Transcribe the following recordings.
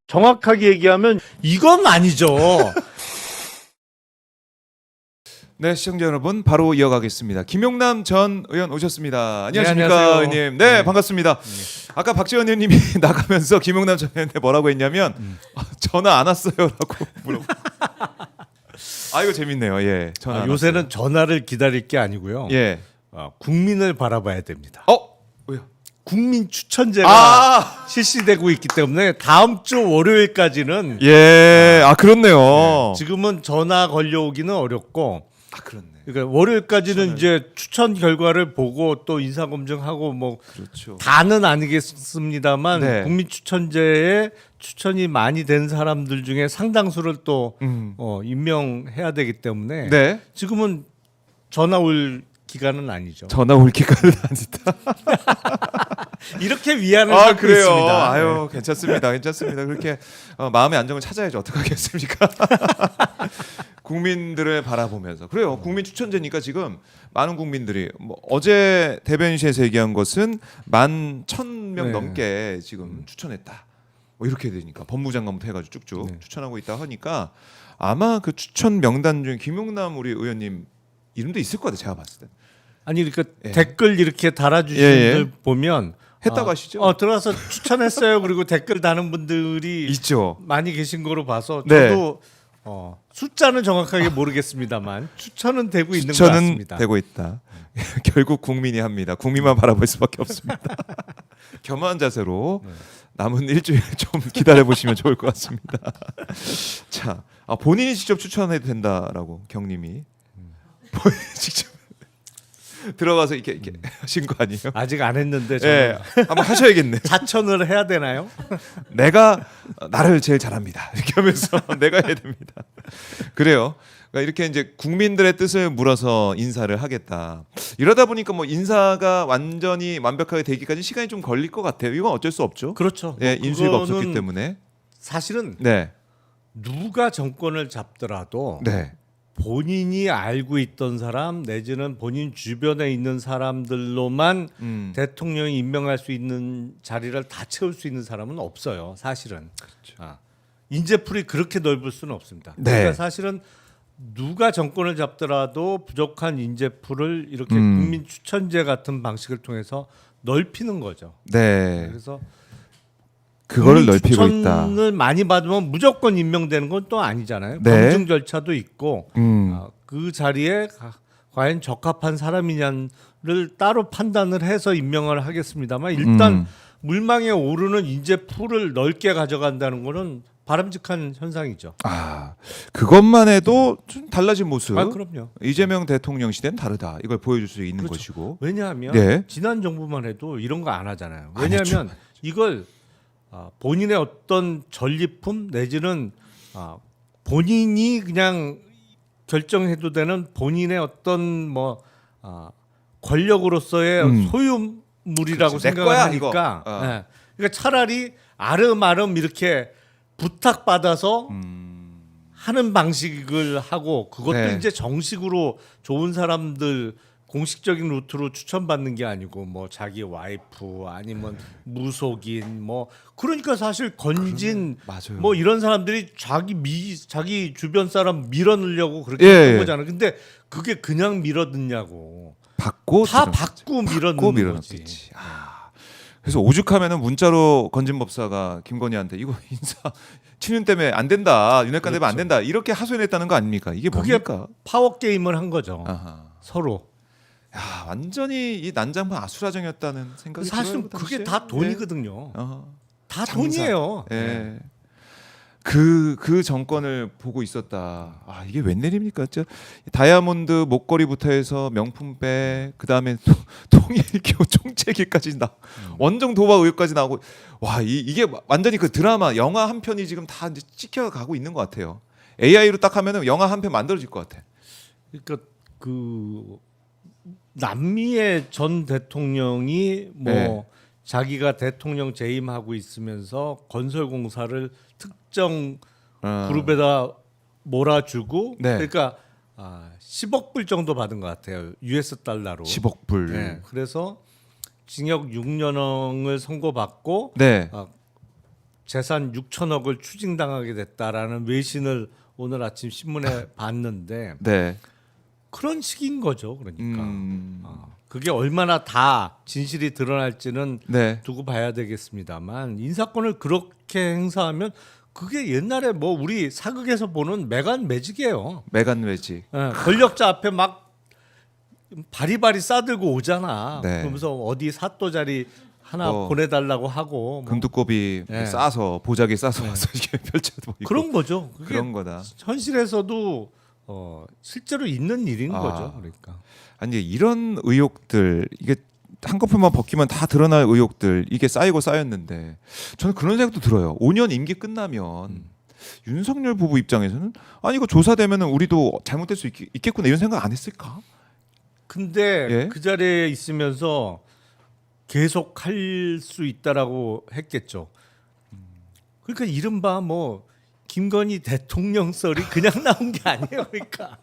정확하게 얘기하면 이건 아니죠. 네, 시청자 여러분, 바로 이어가겠습니다. 김용남 전 의원 오셨습니다. 안녕하십니까, 네, 안녕하세요. 의원님. 네, 반갑습니다. 아까 박지원 의원님이 나가면서 김용남 전 의원한테 뭐라고 했냐면 전화 안 왔어요라고 물어보. 아, 이거 재밌네요. 예, 전화. 안 요새는 왔어요. 전화를 기다릴 게 아니고요. 예. 국민을 바라봐야 됩니다. 왜요? 국민 추천제가 아, 실시되고 있기 때문에 다음 주 월요일까지는 예. 아, 그렇네요. 지금은 전화 걸려오기는 어렵고, 아, 그렇네. 그러니까 월요일까지는 이제 추천 결과를 보고 또 인사 검증하고 뭐 그렇죠. 다는 아니겠습니다만 네. 국민 추천제에 추천이 많이 된 사람들 중에 상당수를 또 임명해야 되기 때문에 네. 지금은 전화 올 기간은 아니죠. 전화 올 기간은 아니다. 이렇게 위안을 아, 삼고 그래요. 있습니다. 아유, 괜찮습니다. 괜찮습니다. 그렇게 마음의 안정을 찾아야지 어떡하겠습니까? 국민들을 바라보면서 그래요. 국민 추천제니까 지금 많은 국민들이 뭐 어제 대변인실에서 얘기한 것은 11,000명 네. 넘게 지금 추천했다. 뭐 이렇게 되니까 법무장관부터 해가지고 쭉쭉 네. 추천하고 있다 하니까 아마 그 추천 명단 중에 김용남 우리 의원님 이름도 있을 것 같아요. 제가 봤을 때. 아니 그러니까 예. 댓글 이렇게 달아주시는 예, 예. 분들 보면 했다고 하시죠? 들어가서 추천했어요. 그리고 댓글 다는 분들이 있죠. 많이 계신 거로 봐서 네. 저도 숫자는 정확하게 모르겠습니다만 추천은 되고 있는 것 추천은 같습니다. 되고 있다. 결국 국민이 합니다. 국민만 바라볼 수밖에 없습니다. 겸허한 자세로 남은 일주일 좀 기다려 보시면 좋을 것 같습니다. 자, 본인이 직접 추천해도 된다라고 경님이 본인이 직접 들어가서 이렇게 하신 거 아니에요? 아직 안 했는데 저는 예, 한번 하셔야겠네. 자천을 해야 되나요? 내가 나를 제일 잘합니다. 이렇게 하면서 내가 해야 됩니다. 그래요. 그러니까 이렇게 이제 국민들의 뜻을 물어서 인사를 하겠다. 이러다 보니까 뭐 인사가 완전히 완벽하게 되기까지 시간이 좀 걸릴 것 같아요. 이건 어쩔 수 없죠. 그렇죠. 예, 인수위가 그거는 없었기 때문에. 사실은 네, 누가 정권을 잡더라도 네, 본인이 알고 있던 사람 내지는 본인 주변에 있는 사람들로만 대통령이 임명할 수 있는 자리를 다 채울 수 있는 사람은 없어요. 사실은. 인재풀이 그렇게 넓을 수는 없습니다. 네. 그러니까 사실은 누가 정권을 잡더라도 부족한 인재풀을 이렇게 국민 추천제 같은 방식을 통해서 넓히는 거죠. 네. 그래서 그거를 넓히고 있다. 추천을 많이 받으면 무조건 임명되는 건 또 아니잖아요. 네. 검증 절차도 있고 그 자리에 과연 적합한 사람이냐를 따로 판단을 해서 임명을 하겠습니다만 일단 물망에 오르는 인재풀을 넓게 가져간다는 거는 바람직한 현상이죠. 그것만 해도 좀 달라진 모습. 그럼요. 이재명 대통령 시대는 다르다. 이걸 보여줄 수 있는 그렇죠. 것이고. 왜냐하면 네. 지난 정부만 해도 이런 거 안 하잖아요. 안 왜냐하면 했죠. 이걸 본인의 어떤 전리품 내지는 본인이 그냥 결정해도 되는 본인의 어떤 뭐 권력으로서의 소유물이라고 그렇지. 내 생각을 거야, 하니까 이거. 예. 그러니까 차라리 아름아름 이렇게 부탁받아서 하는 방식을 하고 그것도 네. 이제 정식으로 좋은 사람들 공식적인 루트로 추천받는 게 아니고 뭐 자기 와이프 아니면 무속인 뭐 그러니까 사실 건진 맞아요. 뭐 이런 사람들이 자기 주변 사람 밀어넣으려고 그렇게 예, 한 예. 거잖아요. 근데 그게 그냥 밀어넣냐고. 받고 다 들어갔지. 받고 밀어넣는 거지. 밀어넣겠지. 그래서 오죽하면은 문자로 건진법사가 김건희한테 이거 인사 친윤 때문에 안 된다, 윤핵관 때문에 안 된다 이렇게 하소연했다는 거 아닙니까? 이게 그게 뭡니까? 파워 게임을 한 거죠. 아하. 서로. 야, 완전히 이 난장판 아수라장이었다는 생각이 사실은 들어요. 그게 당시에. 다 돈이거든요. 네. 다 돈이에요. 예. 그 정권을 보고 있었다. 이게 웬일입니까? 다이아몬드 목걸이부터 해서 명품백, 그 다음에 통일교 총체기까지 원정 도박 의혹까지 나오고, 와, 이게 완전히 그 드라마, 영화 한 편이 지금 다 이제 찍혀가고 있는 것 같아요. AI로 딱 하면은 영화 한 편 만들어질 것 같아. 그러니까 그 남미의 전 대통령이 뭐 네. 자기가 대통령 재임하고 있으면서 건설공사를 특정 그룹에다 몰아주고 네. 그러니까 10억 불 정도 받은 것 같아요. US 달러로. 10억 불. 네. 그래서 징역 6년형을 선고받고 네. 재산 6천억을 추징당하게 됐다라는 외신을 오늘 아침 신문에 봤는데 네. 그런 식인 거죠. 그러니까 그게 얼마나 다 진실이 드러날지는 네. 두고 봐야 되겠습니다만 인사권을 그렇게 행사하면 그게 옛날에 뭐 우리 사극에서 보는 메간 매직이에요. 메간 외지. 예, 권력자 앞에 막 바리바리 싸들고 오잖아. 네. 그러면서 어디 사또 자리 하나 뭐 보내달라고 하고 뭐 금두꺼비 네. 싸서 보자기 싸서 와서 이게 펼쳐도 있고 그런 거죠. 그게 그런 거다. 현실에서도 실제로 있는 일인 거죠. 그러니까 아니 이런 의혹들 이게 한꺼풀만 벗기면 다 드러날 의혹들 이게 쌓이고 쌓였는데 저는 그런 생각도 들어요. 5년 임기 끝나면 윤석열 부부 입장에서는 아니 이거 조사되면은 우리도 잘못될 수 있겠구나 이런 생각 안 했을까? 근데 예? 그 자리에 있으면서 계속 할 수 있다라고 했겠죠. 그러니까 이른바 뭐 김건희 대통령 썰이 그냥 나온 게 아니에요. 그러니까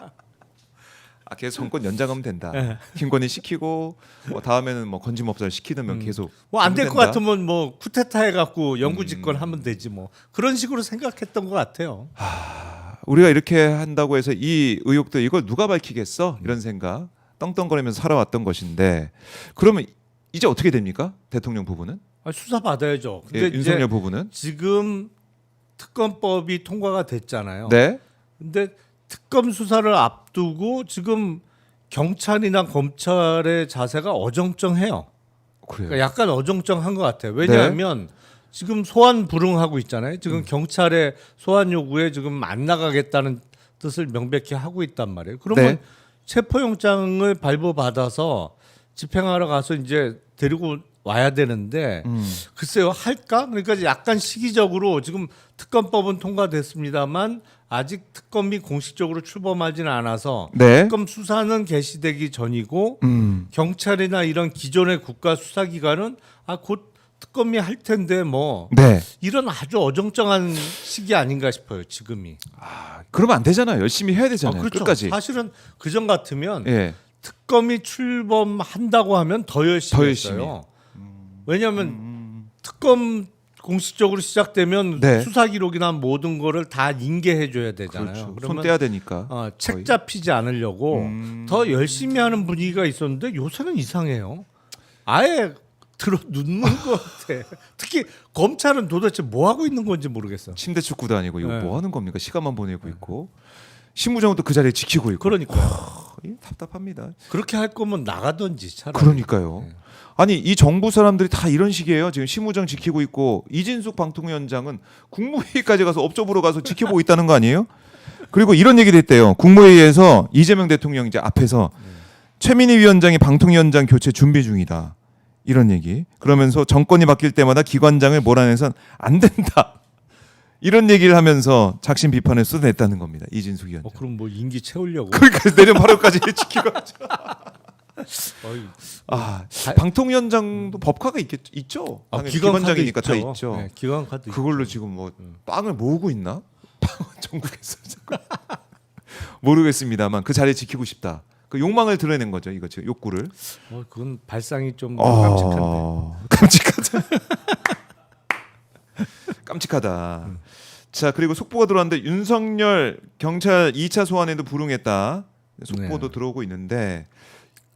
아 계속 정권 연장하면 된다. 예. 김건희 시키고 뭐 다음에는 뭐 건짐업자를 시키면 계속 뭐 안 될 하면 것 된다. 같으면 뭐 쿠데타 해갖고 영구집권 하면 되지 뭐 그런 식으로 생각했던 것 같아요. 우리가 이렇게 한다고 해서 이 의혹들 이걸 누가 밝히겠어? 이런 생각 떵떵거리면서 살아왔던 것인데 그러면 이제 어떻게 됩니까? 대통령 부부는? 수사 받아야죠. 예, 근데 윤석열 이제 부부는? 지금 특검법이 통과가 됐잖아요. 네. 근데 특검 수사를 앞두고 지금 경찰이나 검찰의 자세가 어정쩡해요. 그래요. 그러니까 약간 어정쩡한 것 같아요. 왜냐하면 지금 소환 불응하고 있잖아요. 지금 경찰의 소환 요구에 지금 안 나가겠다는 뜻을 명백히 하고 있단 말이에요. 그러면 네. 체포영장을 발부받아서 집행하러 가서 이제 데리고 와야 되는데 글쎄요 할까? 그러니까 약간 시기적으로 지금 특검법은 통과됐습니다만 아직 특검이 공식적으로 출범하지는 않아서 네. 특검 수사는 개시되기 전이고 경찰이나 이런 기존의 국가 수사기관은 곧 특검이 할 텐데 뭐 네. 이런 아주 어정쩡한 시기 아닌가 싶어요 지금이. 그러면 안 되잖아요. 열심히 해야 되잖아요. 그렇죠. 끝까지. 사실은 그전 같으면 예. 특검이 출범한다고 하면 더 열심히 더 열심히. 했어요. 왜냐하면 특검 공식적으로 시작되면 네. 수사 기록이나 모든 거를 다 인계해 줘야 되잖아요. 그렇죠. 손 그러면 떼야 되니까. 책 거의. 잡히지 않으려고 더 열심히 하는 분위기가 있었는데 요새는 이상해요. 아예 들어 눕는 것 같아. 특히 검찰은 도대체 뭐 하고 있는 건지 모르겠어. 침대 축구도 아니고 이거 네. 뭐 하는 겁니까? 시간만 보내고 있고 신무장도 그 자리에 지키고 있고. 그러니까요. 답답합니다. 그렇게 할 거면 나가든지 차라리. 그러니까요. 아니 이 정부 사람들이 다 이런 식이에요. 지금 신무장 지키고 있고 이진숙 방통위원장은 국무회의까지 가서 업적으로 가서 지켜보고 있다는 거 아니에요? 그리고 이런 얘기도 했대요. 국무회의에서 이재명 대통령 이제 앞에서 최민희 위원장이 방통위원장 교체 준비 중이다. 이런 얘기. 그러면서 정권이 바뀔 때마다 기관장을 몰아내선 안 된다. 이런 얘기를 하면서 작심 비판을 쏟아냈다는 겁니다. 이진숙 위원장. 그럼 뭐 임기 채우려고. 그러니까 내년 8월까지 지키고 어이, 방통위원장도 법카가 있죠. 당연히 기관장이니까 다 있죠. 네, 기관 카드. 그걸로 지금 뭐 빵을 모으고 있나? 전국에서 모르겠습니다만 그 자리 지키고 싶다. 그 욕망을 드러낸 거죠. 이거 지금 욕구를. 그건 발상이 좀 깜찍한데. 깜찍하다. 깜찍하다. 자 그리고 속보가 들어왔는데 윤석열 경찰 2차 소환에도 불응했다. 속보도 네. 들어오고 있는데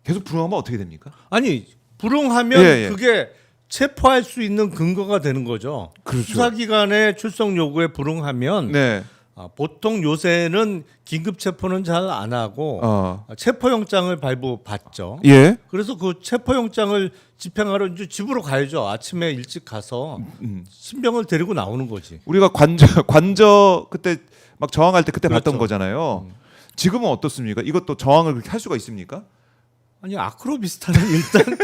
계속 불응하면 어떻게 됩니까? 아니 불응하면 예. 그게 체포할 수 있는 근거가 되는 거죠. 그렇죠. 수사기관의 출석 요구에 불응하면 네. 보통 요새는 긴급 체포는 잘 안 하고 체포영장을 발부받죠. 예. 그래서 그 체포영장을 집행하러 이제 집으로 가야죠. 아침에 일찍 가서 신병을 데리고 나오는 거지. 우리가 관저 그때 막 저항할 때 그때 그렇죠. 봤던 거잖아요. 지금은 어떻습니까? 이것도 저항을 그렇게 할 수가 있습니까? 아니 아크로비스타는 일단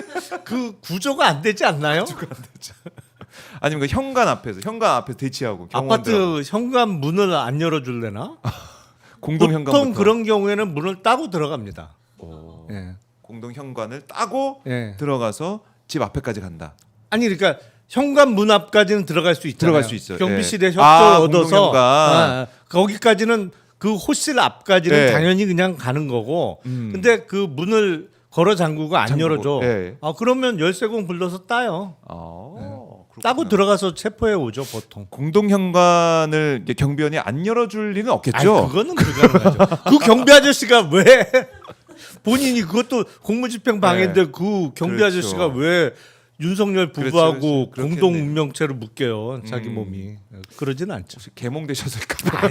그 구조가 안 되지 않나요? 아니면 그 현관 앞에서 대치하고 경호원들하고. 아파트 현관 문을 안 열어줄래나? 공동 현관부터. 보통 그런 경우에는 문을 따고 들어갑니다. 예. 공동 현관을 따고 예. 들어가서 집 앞에까지 간다. 아니 그러니까 현관 문 앞까지는 들어갈 수 있잖아요. 들어갈 수 있어요. 경비실에 예. 협조 공동 얻어서 현관. 거기까지는 그 호실 앞까지는 예. 당연히 그냥 가는 거고. 근데 그 문을 걸어 잠그고 안 잠그고, 열어줘. 예. 그러면 열쇠공 불러서 따요. 따고 들어가서 체포해 오죠 보통. 공동 현관을 이제 경비원이 안 열어줄 리는 없겠죠. 아니, 그거는 불가능하죠. 그 경비 아저씨가 왜 본인이 그것도 공무집행 방해인데 그 경비 그렇죠. 아저씨가 왜 윤석열 부부하고 그렇죠. 공동 그렇겠네. 운명체를 묶여요 자기 몸이. 그러진 않죠. 혹시 개몽되셨을까 봐.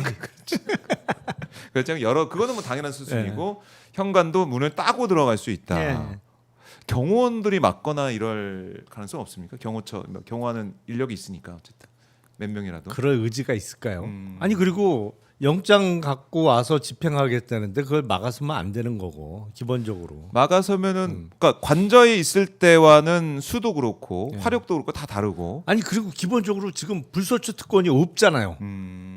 그렇죠. 여러 그거는 뭐 당연한 수순이고 현관도 문을 따고 들어갈 수 있다. 예. 경호원들이 막거나 이럴 가능성 없습니까? 경호하는 인력이 있으니까 어쨌든 몇 명이라도. 그럴 의지가 있을까요? 아니 그리고 영장 갖고 와서 집행하겠다는데 그걸 막아서면 안 되는 거고 기본적으로. 막아서면은 그러니까 관저에 있을 때와는 수도 그렇고 예. 화력도 그렇고 다 다르고. 아니 그리고 기본적으로 지금 불소추 특권이 없잖아요.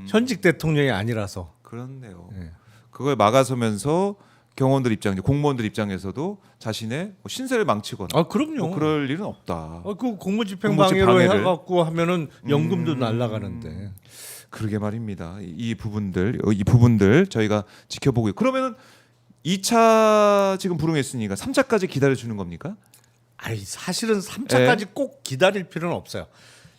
현직 대통령이 아니라서. 그렇네요. 예. 그걸 막아서면서 경호원들 입장, 공무원들 입장에서도 자신의 뭐 신세를 망치거나 아 그럼요. 뭐 그럴 일은 없다. 그 공무집행 공무집 방해로 방해를. 해갖고 하면은 연금도 날라가는데. 그러게 말입니다. 이 부분들 저희가 지켜보고 있고 그러면은 2차 지금 불응했으니까 3차까지 기다려 주는 겁니까? 아니 사실은 3차까지 꼭 기다릴 필요는 없어요.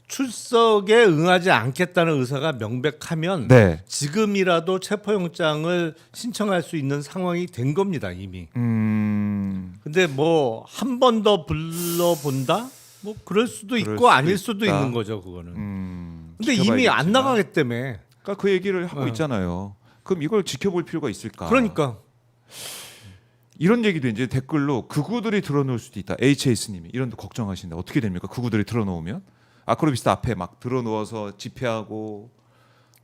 출석에 응하지 않겠다는 의사가 명백하면 네. 지금이라도 체포영장을 신청할 수 있는 상황이 된 겁니다 이미. 근데 뭐 한 번 더 불러본다? 뭐 그럴 수도 있고 수도 아닐 수도 있다. 있는 거죠 그거는. 근데 이미 안 지켜봐야겠지만. 나가기 때문에. 그러니까 그 얘기를 하고 있잖아요. 그럼 이걸 지켜볼 필요가 있을까? 그러니까. 이런 얘기도 이제 댓글로 극우들이 들어놓을 수도 있다. HS님이 이런 데 걱정하신다. 어떻게 됩니까? 극우들이 들어놓으면 아크로비스트 앞에 막 들어놓아서 집회하고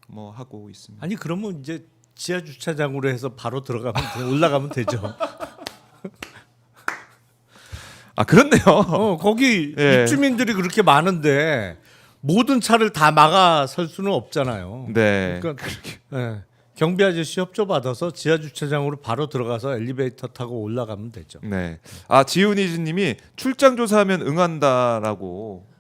뭐 하고 있습니다. 아니 그러면 이제 지하 주차장으로 해서 바로 들어가면 올라가면 되죠. 아 그렇네요. 거기 예. 입주민들이 그렇게 많은데 모든 차를 다 막아 설 수는 없잖아요. 네. 그러니까 예, 경비 아저씨 협조 받아서 지하 주차장으로 바로 들어가서 엘리베이터 타고 올라가면 되죠. 네. 아 지훈이즈님이 출장 조사하면 응한다라고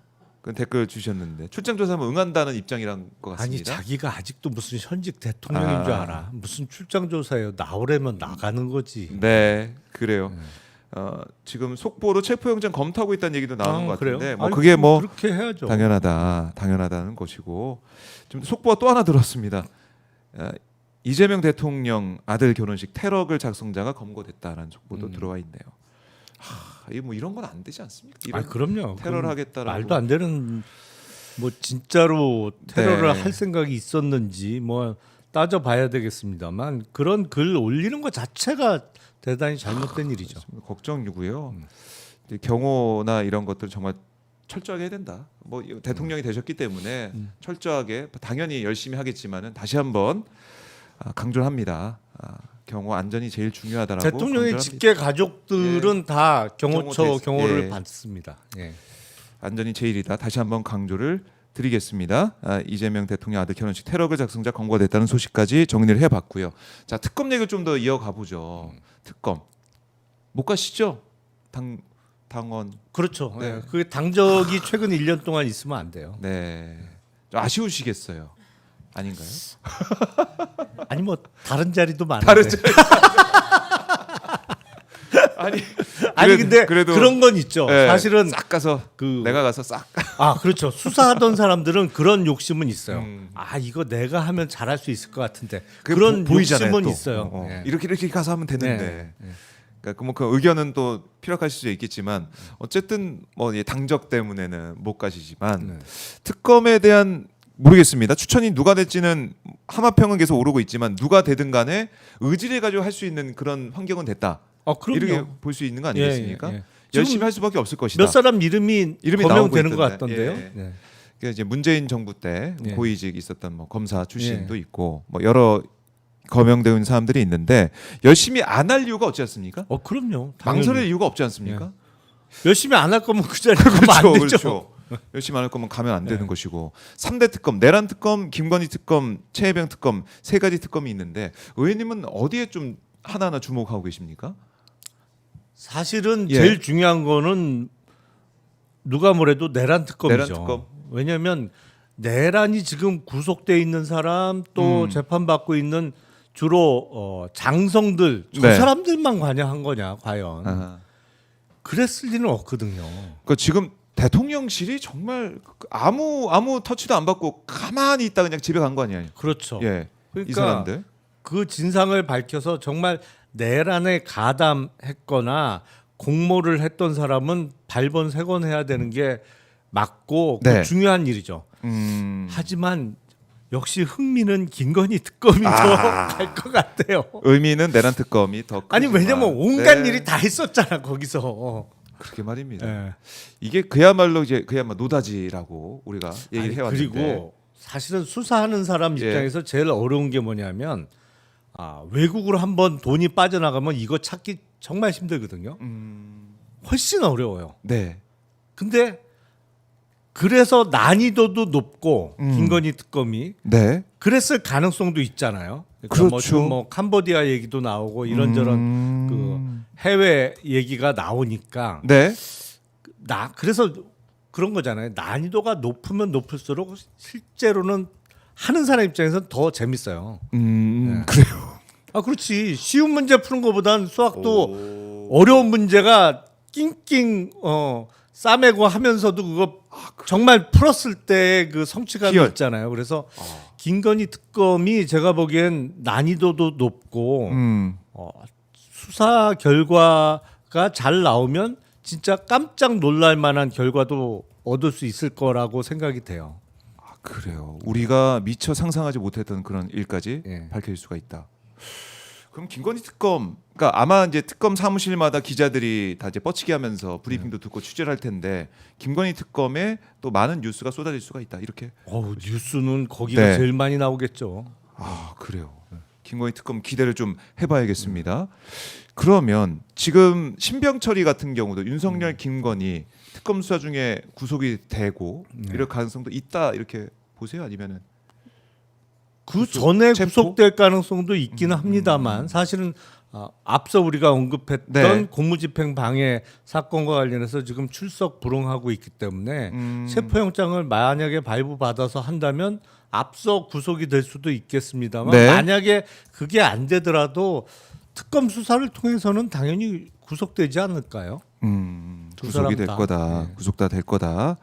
그 댓글 주셨는데 출장 조사하면 응한다는 입장이란 것 아니 같습니다. 자기가 아직도 무슨 현직 대통령인 줄 알아. 무슨 출장 조사예요. 나오려면 나가는 거지. 네, 그래요. 지금 속보로 체포영장 검토하고 있다는 얘기도 나오는 것 같은데 그래요? 뭐 아니, 그게 뭐 그렇게 해야죠. 당연하다는 것이고 지금 속보가 또 하나 들었습니다. 이재명 대통령 아들 결혼식 테러글 작성자가 검거됐다라는 속보도 들어와 있네요. 이게 뭐 이런 건 안 되지 않습니까? 이런 그럼요. 테러를 그건 하겠다라고 말도 안 되는 뭐 진짜로 테러를 네. 할 생각이 있었는지 뭐 따져봐야 되겠습니다만 그런 글 올리는 것 자체가 대단히 잘못된 일이죠. 걱정이고요. 경호나 이런 것들 정말 철저하게 해야 된다. 뭐 대통령이 되셨기 때문에 철저하게 당연히 열심히 하겠지만은 다시 한번 강조를 합니다. 경호 안전이 제일 중요하다라고. 대통령의 강조합니다. 직계 가족들은 다 경호처 경호 경호를 예. 받습니다. 예. 안전이 제일이다. 다시 한번 강조를 드리겠습니다. 이재명 대통령 아들 결혼식 테러글 작성자 검거됐다는 소식까지 정리를 해봤고요. 자 특검 얘기를 좀 더 이어가 보죠. 특검 못 가시죠? 당원. 그렇죠. 네. 예. 그 당적이 최근 1년 동안 있으면 안 돼요. 네. 좀 아쉬우시겠어요. 아닌가요? 아니 뭐 다른 자리도 많은데. 다른 자리. 아니 근데 그래도 그런 건 있죠. 예, 사실은 싹 가서 그 내가 가서 싹. 그렇죠. 수사하던 사람들은 그런 욕심은 있어요. 음. 이거 내가 하면 잘할 수 있을 것 같은데 그게 그런 보이잖아요, 욕심은 또. 있어요. 예. 이렇게 가서 하면 되는데. 네. 그러니까 뭐 그 의견은 또 피력하실 수 있겠지만 어쨌든 뭐 당적 때문에는 못 가시지만 네. 특검에 대한 모르겠습니다. 추천이 누가 될지는 하마평은 계속 오르고 있지만 누가 되든 간에 의지를 가지고 할 수 있는 그런 환경은 됐다. 그럼요. 이렇게 볼 수 있는 거 아니겠습니까? 예, 예, 예. 열심히 지금 할 수밖에 없을 것이다. 몇 사람 이름이 이름이 나오고 거명되는 것 있던데. 같던데요. 예. 네. 그러니까 이제 문재인 정부 때 예. 고위직 있었던 뭐 검사 출신도 예. 있고 뭐 여러 거명되는 사람들이 있는데 열심히 안 할 이유가 없지 않습니까? 그럼요. 망설일 이유가 없지 않습니까? 열심히 안 할 거면 그 자리에 가면 안 되죠. 그렇죠. 열심히 안 할 거면 가면 안 되는 것이고 3대 특검, 내란 특검, 김건희 특검, 최혜병 특검 세 가지 특검이 있는데 의원님은 어디에 좀 하나하나 주목하고 계십니까? 사실은 예. 제일 중요한 거는 누가 뭐래도 내란 특검이죠. 내란 특검. 왜냐하면 내란이 지금 구속돼 있는 사람 또 재판받고 있는 주로 장성들 저 네. 사람들만 관여한 거냐 과연. 아하. 그랬을 리는 없거든요. 그러니까 지금 대통령실이 정말 아무 터치도 안 받고 가만히 있다 그냥 집에 간 거 아니에요? 그렇죠. 예. 이 그러니까 사람들. 그 진상을 밝혀서 정말 내란에 가담했거나 공모를 했던 사람은 발본색원해야 되는 게 맞고 네. 그 중요한 일이죠. 하지만 역시 흥미는 김건희 특검이 더 갈 것 같아요. 의미는 내란 특검이 더 아니 크지만. 왜냐면 온갖 네. 일이 다 있었잖아 거기서. 그렇게 말입니다. 예. 이게 그야말로 노다지라고 우리가 얘기를 아니, 해왔는데. 그리고 사실은 수사하는 사람 예. 입장에서 제일 어려운 게 뭐냐면 외국으로 한번 돈이 빠져나가면 이거 찾기 정말 힘들거든요. 훨씬 어려워요. 네. 근데 그래서 난이도도 높고 음. 김건희 특검이 네. 그랬을 가능성도 있잖아요. 그러니까 그렇죠. 뭐 지금 뭐 캄보디아 얘기도 나오고 이런저런 그 해외 얘기가 나오니까 네. 그래서 그런 거잖아요. 난이도가 높으면 높을수록 실제로는 하는 사람 입장에서는 더 재밌어요. 그래요. 그렇지. 쉬운 문제 푸는 것보다는 수학도 어려운 문제가 낑낑 싸매고 하면서도 그거 정말 풀었을 때 그 성취감이 희열. 있잖아요. 그래서 김건희 특검이 제가 보기엔 난이도도 높고 수사 결과가 잘 나오면 진짜 깜짝 놀랄 만한 결과도 얻을 수 있을 거라고 생각이 돼요. 그래요. 우리가 미처 상상하지 못했던 그런 일까지 예. 밝혀질 수가 있다. 그럼 김건희 특검, 그러니까 아마 이제 특검 사무실마다 기자들이 다 이제 뻗치기 하면서 브리핑도 듣고 취재를 할 텐데 김건희 특검에 또 많은 뉴스가 쏟아질 수가 있다. 이렇게. 뉴스는 거기가 네. 제일 많이 나오겠죠. 그래요. 김건희 특검 기대를 좀 해봐야겠습니다. 그러면 지금 신병철이 같은 경우도 윤석열, 김건희 특검 수사 중에 구속이 되고 이럴 가능성도 있다 이렇게 보세요? 아니면은 그 전에 체포? 구속될 가능성도 있기는 합니다만 사실은 앞서 우리가 언급했던 네. 공무집행 방해 사건과 관련해서 지금 출석 불응하고 있기 때문에 체포영장을 만약에 발부받아서 한다면 앞서 구속이 될 수도 있겠습니다만 네. 만약에 그게 안 되더라도 특검 수사를 통해서는 당연히 구속되지 않을까요? 두 구속이 사람 될 다. 거다. 네. 구속 다 될 거다.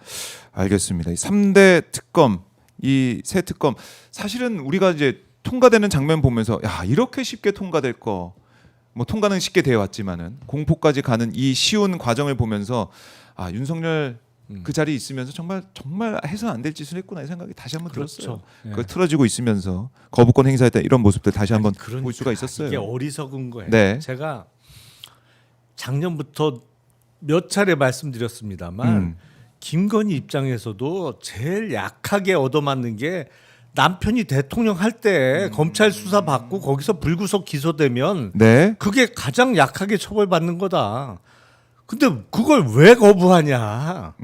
알겠습니다. 이 3대 특검, 이 새 특검 사실은 우리가 이제 통과되는 장면 보면서 야 이렇게 쉽게 통과될 거, 뭐 통과는 쉽게 되어 왔지만은 공포까지 가는 이 쉬운 과정을 보면서 윤석열 그 자리에 있으면서 정말 해서 안 될 짓을 했구나 이 생각이 다시 한번 들었어요. 그렇죠. 예. 그 틀어지고 있으면서 거부권 행사했다 이런 모습들 다시 한번 그러니까 볼 수가 있었어요. 이게 어리석은 거예요. 네. 제가 작년부터 몇 차례 말씀드렸습니다만 김건희 입장에서도 제일 약하게 얻어맞는 게 남편이 대통령 할 때 검찰 수사 받고 거기서 불구속 기소되면 네. 그게 가장 약하게 처벌받는 거다. 근데 그걸 왜 거부하냐?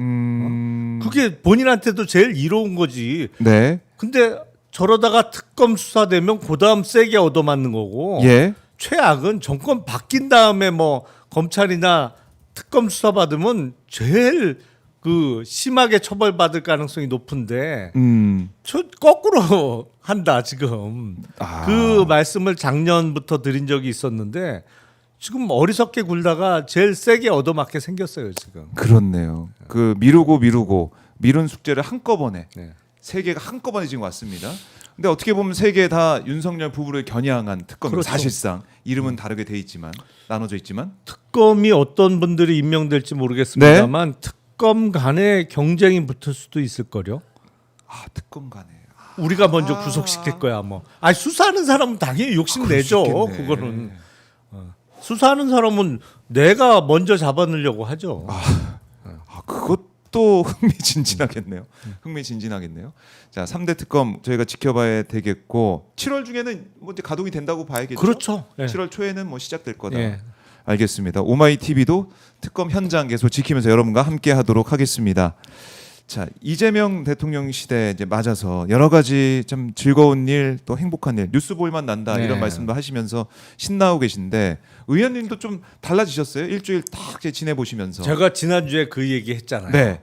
그게 본인한테도 제일 이로운 거지. 네. 근데 저러다가 특검 수사되면 그다음 세게 얻어맞는 거고. 예. 최악은 정권 바뀐 다음에 뭐 검찰이나 특검 수사 받으면 제일 그 심하게 처벌받을 가능성이 높은데 저 거꾸로 한다 지금. 그 말씀을 작년부터 드린 적이 있었는데 지금 어리석게 굴다가 제일 세게 얻어맞게 생겼어요 지금. 그렇네요. 그 미루고 미룬 숙제를 한꺼번에 네. 세 개가 한꺼번에 지금 왔습니다. 근데 어떻게 보면 세 개 다 윤석열 부부를 겨냥한 특검. 그렇죠. 사실상 이름은 다르게 돼 있지만 나눠져 있지만 특검이 어떤 분들이 임명될지 모르겠습니다만 특검 간에 경쟁이 붙을 수도 있을 거요. 특검 간에 우리가 먼저 구속시킬 거야 뭐. 수사하는 사람은 당연히 욕심 내죠. 그럴 수 있겠네. 그거는 수사하는 사람은 내가 먼저 잡아내려고 하죠. 그것도 흥미진진하겠네요. 흥미진진하겠네요. 자, 3대 특검 저희가 지켜봐야 되겠고 7월 중에는 뭐 이제 가동이 된다고 봐야겠죠. 그렇죠. 예. 7월 초에는 뭐 시작될 거다. 예. 알겠습니다. 오마이 TV도 특검 현장 계속 지키면서 여러분과 함께 하도록 하겠습니다. 자, 이재명 대통령 시대 이제 맞아서 여러 가지 좀 즐거운 일 또 행복한 일 뉴스 볼만 난다 네. 이런 말씀도 하시면서 신나고 계신데 의원님도 좀 달라지셨어요? 일주일 딱 이제 지내보시면서. 제가 지난주에 그 얘기 했잖아요. 네.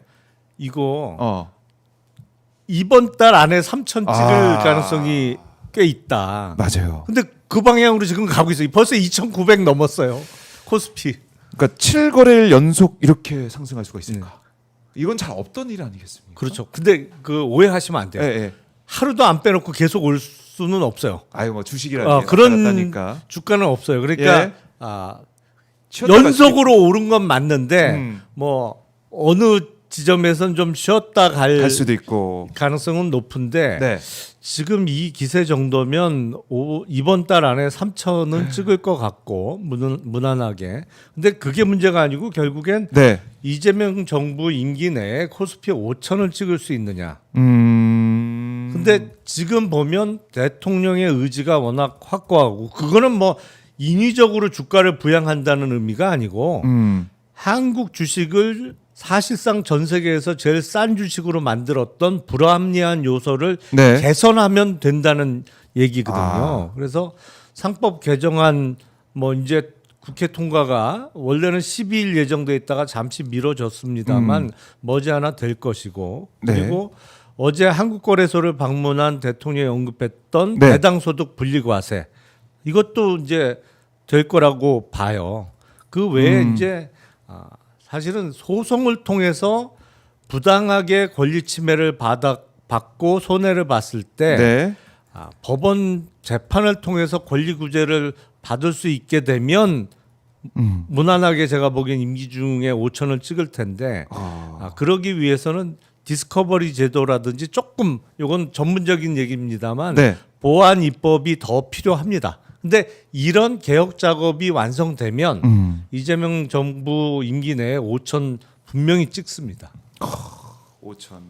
이거 이번 달 안에 3천 찍을 가능성이 꽤 있다. 맞아요. 근데 그 방향으로 지금 가고 있어요. 벌써 2,900 넘었어요. 코스피. 그러니까 7거래일 연속 이렇게 상승할 수가 있을까? 이건 잘 없던 일 아니겠습니까? 그렇죠. 근데 그 오해하시면 안 돼요. 예, 예. 하루도 안 빼놓고 계속 올 수는 없어요. 아유 뭐 주식이라는 게 그런 나타났다니까. 주가는 없어요. 그러니까 예. 쉬었다가 연속으로 오른 건 맞는데 뭐 어느 지점에선 좀 쉬었다 갈 수도 있고. 가능성은 높은데 네. 지금 이 기세 정도면 이번 달 안에 3천은 찍을 것 같고 무난하게. 근데 그게 문제가 아니고 결국엔 네. 이재명 정부 임기 내에 코스피 5천을 찍을 수 있느냐. 근데 지금 보면 대통령의 의지가 워낙 확고하고 그거는 뭐 인위적으로 주가를 부양한다는 의미가 아니고 한국 주식을 사실상 전 세계에서 제일 싼 주식으로 만들었던 불합리한 요소를 네. 개선하면 된다는 얘기거든요. 그래서 상법 개정안 뭐 이제 국회 통과가 원래는 12일 예정돼 있다가 잠시 미뤄졌습니다만 머지않아 될 것이고 그리고 어제 한국거래소를 방문한 대통령이 언급했던 네. 배당소득 분리과세 이것도 이제 될 거라고 봐요. 그 외에 이제 사실은 소송을 통해서 부당하게 권리 침해를 받고 손해를 봤을 때 네. 법원 재판을 통해서 권리 구제를 받을 수 있게 되면 무난하게 제가 보기엔 임기 중에 5천을 찍을 텐데 그러기 위해서는 디스커버리 제도라든지 조금 이건 전문적인 얘기입니다만 네. 보안 입법이 더 필요합니다. 근데 이런 개혁 작업이 완성되면 이재명 정부 임기 내에 5천 분명히 찍습니다. 5천.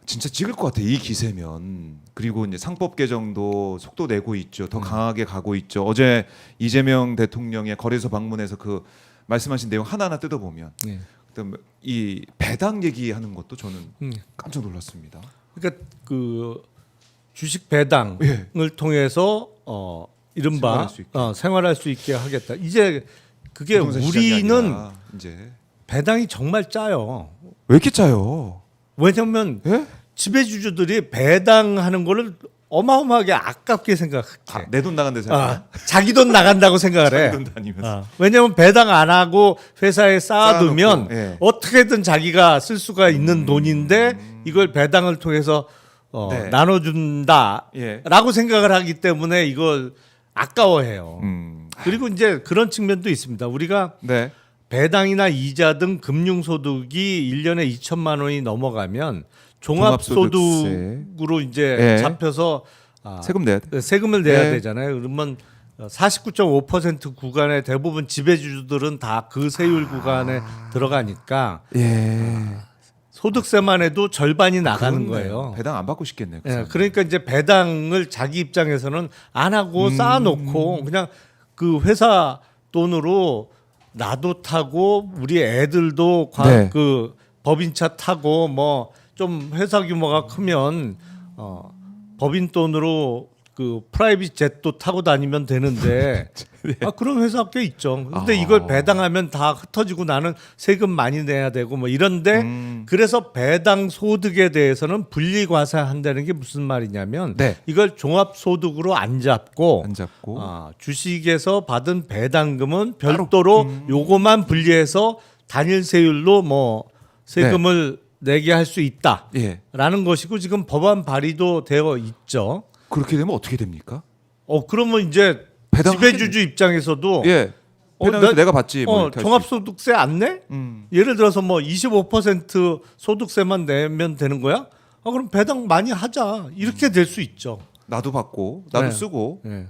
진짜 찍을 것 같아 이 기세면. 그리고 이제 상법 개정도 속도 내고 있죠. 더 강하게 가고 있죠. 어제 이재명 대통령의 거래소 방문해서 그 말씀하신 내용 하나하나 뜯어보면 그다음 이 배당 얘기하는 것도 저는 깜짝 놀랐습니다. 그러니까 그 주식 배당을 통해서 이른바 생활할 수 있게 하겠다. 이제 그게 우리는 이제 배당이 정말 짜요. 왜 이렇게 짜요? 왜냐하면 예? 지배주주들이 배당하는 거를 어마어마하게 아깝게 생각해. 내 돈 나간다 생각. 자기 돈 나간다고 생각을 해. 돈 다니면서. 왜냐하면 배당 안 하고 회사에 쌓아두면 쌓아놓고, 예. 어떻게든 자기가 쓸 수가 있는 돈인데 이걸 배당을 통해서 네. 나눠준다라고 예. 생각을 하기 때문에 이걸 아까워해요. 음. 그리고 이제 그런 측면도 있습니다. 우리가 네. 배당이나 이자 등 금융소득이 1년에 2천만 원이 넘어가면 종합소득으로 이제 예. 잡혀서 세금 내야 돼. 세금을 내야 예. 되잖아요. 그러면 49.5% 구간의 대부분 지배주주들은 다 그 세율 구간에 들어가니까 예. 소득세만 해도 절반이 나가는 그렇네. 거예요. 배당 안 받고 싶겠네요. 그 예, 사람. 그러니까 이제 배당을 자기 입장에서는 안 하고 쌓아놓고 그냥 그 회사 돈으로 나도 타고 우리 애들도 네. 그 법인차 타고 뭐 좀 회사 규모가 크면 법인 돈으로 그 프라이빗 jet도 타고 다니면 되는데 그런 회사 꽤 있죠. 근데 이걸 배당하면 다 흩어지고 나는 세금 많이 내야 되고 뭐 이런데 그래서 배당 소득에 대해서는 분리 과세한다는 게 무슨 말이냐면 네. 이걸 종합 소득으로 안 잡고 안 잡고. 주식에서 받은 배당금은 별도로 요거만 분리해서 단일 세율로 뭐 세금을 내게 할 수 있다라는 예. 것이고 지금 법안 발의도 되어 있죠. 그렇게 되면 어떻게 됩니까? 그러면 이제 배당 지배주주 입장에서도 예. 배당에서 내가 받지 뭐 이렇게 할수 종합소득세 안 내? 예를 들어서 뭐 25% 소득세만 내면 되는 거야? 그럼 배당 많이 하자. 이렇게 될 수 있죠. 나도 받고 나도 네. 쓰고. 네.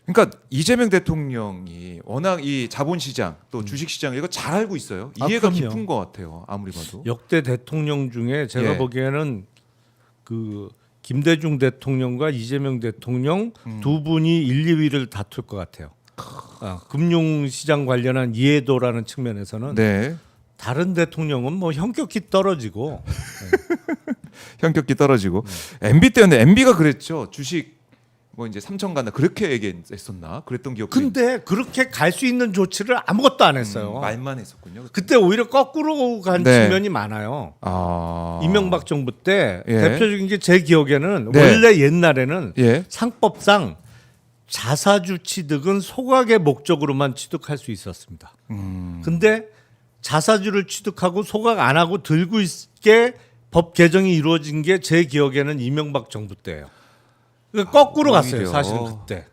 그러니까 이재명 대통령이 워낙 이 자본시장 또 주식시장 이거 잘 알고 있어요. 이해가 그럼요. 깊은 것 같아요. 아무리 봐도. 역대 대통령 중에 제가 예. 보기에는 그 김대중 대통령과 이재명 대통령 두 분이 1, 2위를 다툴 것 같아요. 금융시장 관련한 이해도라는 측면에서는 네. 다른 대통령은 뭐 형격히 떨어지고 현격히 떨어지고. MB 때였는데 MB가 그랬죠. 주식 뭐 이제 3천 간다 그렇게 얘기했었나? 그랬던 기억도 근데 그렇게 갈 수 있는 조치를 아무것도 안 했어요. 말만 했었군요. 그때 오히려 거꾸로 간 네. 측면이 많아요. 이명박 정부 때 예. 대표적인 게 제 기억에는 네. 원래 옛날에는 예. 상법상 자사주 취득은 소각의 목적으로만 취득할 수 있었습니다. 근데 자사주를 취득하고 소각 안 하고 들고 있게 법 개정이 이루어진 게 제 기억에는 이명박 정부 때예요. 그러니까 거꾸로 갔어요, 오히려. 사실은 그때.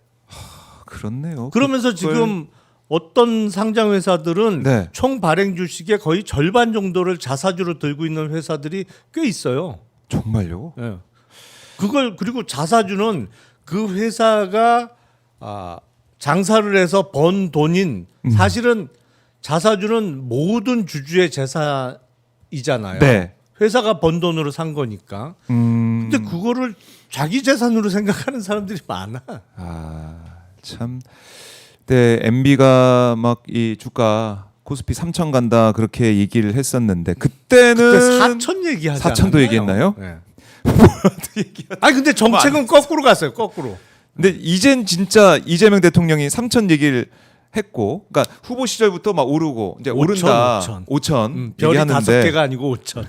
그렇네요. 그러면서 그걸- 지금 어떤 상장 회사들은 네. 총 발행 주식의 거의 절반 정도를 자사주로 들고 있는 회사들이 꽤 있어요. 정말요? 예. 그걸 그리고 자사주는 그 회사가 장사를 해서 번 돈인 사실은 자사주는 모든 주주의 재산이잖아요. 네. 회사가 번 돈으로 산 거니까. 근데 그거를 자기 재산으로 생각하는 사람들이 많아. 참. 네, MB가 막 이 주가 코스피 3천 간다 그렇게 얘기를 했었는데 그때는 그때 4천 얘기하지 4천도 않았나요? 얘기했나요? 네. 아니 근데 정책은 거꾸로 갔어요. 거꾸로. 근데 이젠 진짜 이재명 대통령이 3천 얘기를 했고, 그러니까 후보 시절부터 막 오르고 이제 5천, 오른다 5천. 5천 별이 얘기하는데 5개가 아니고 5천.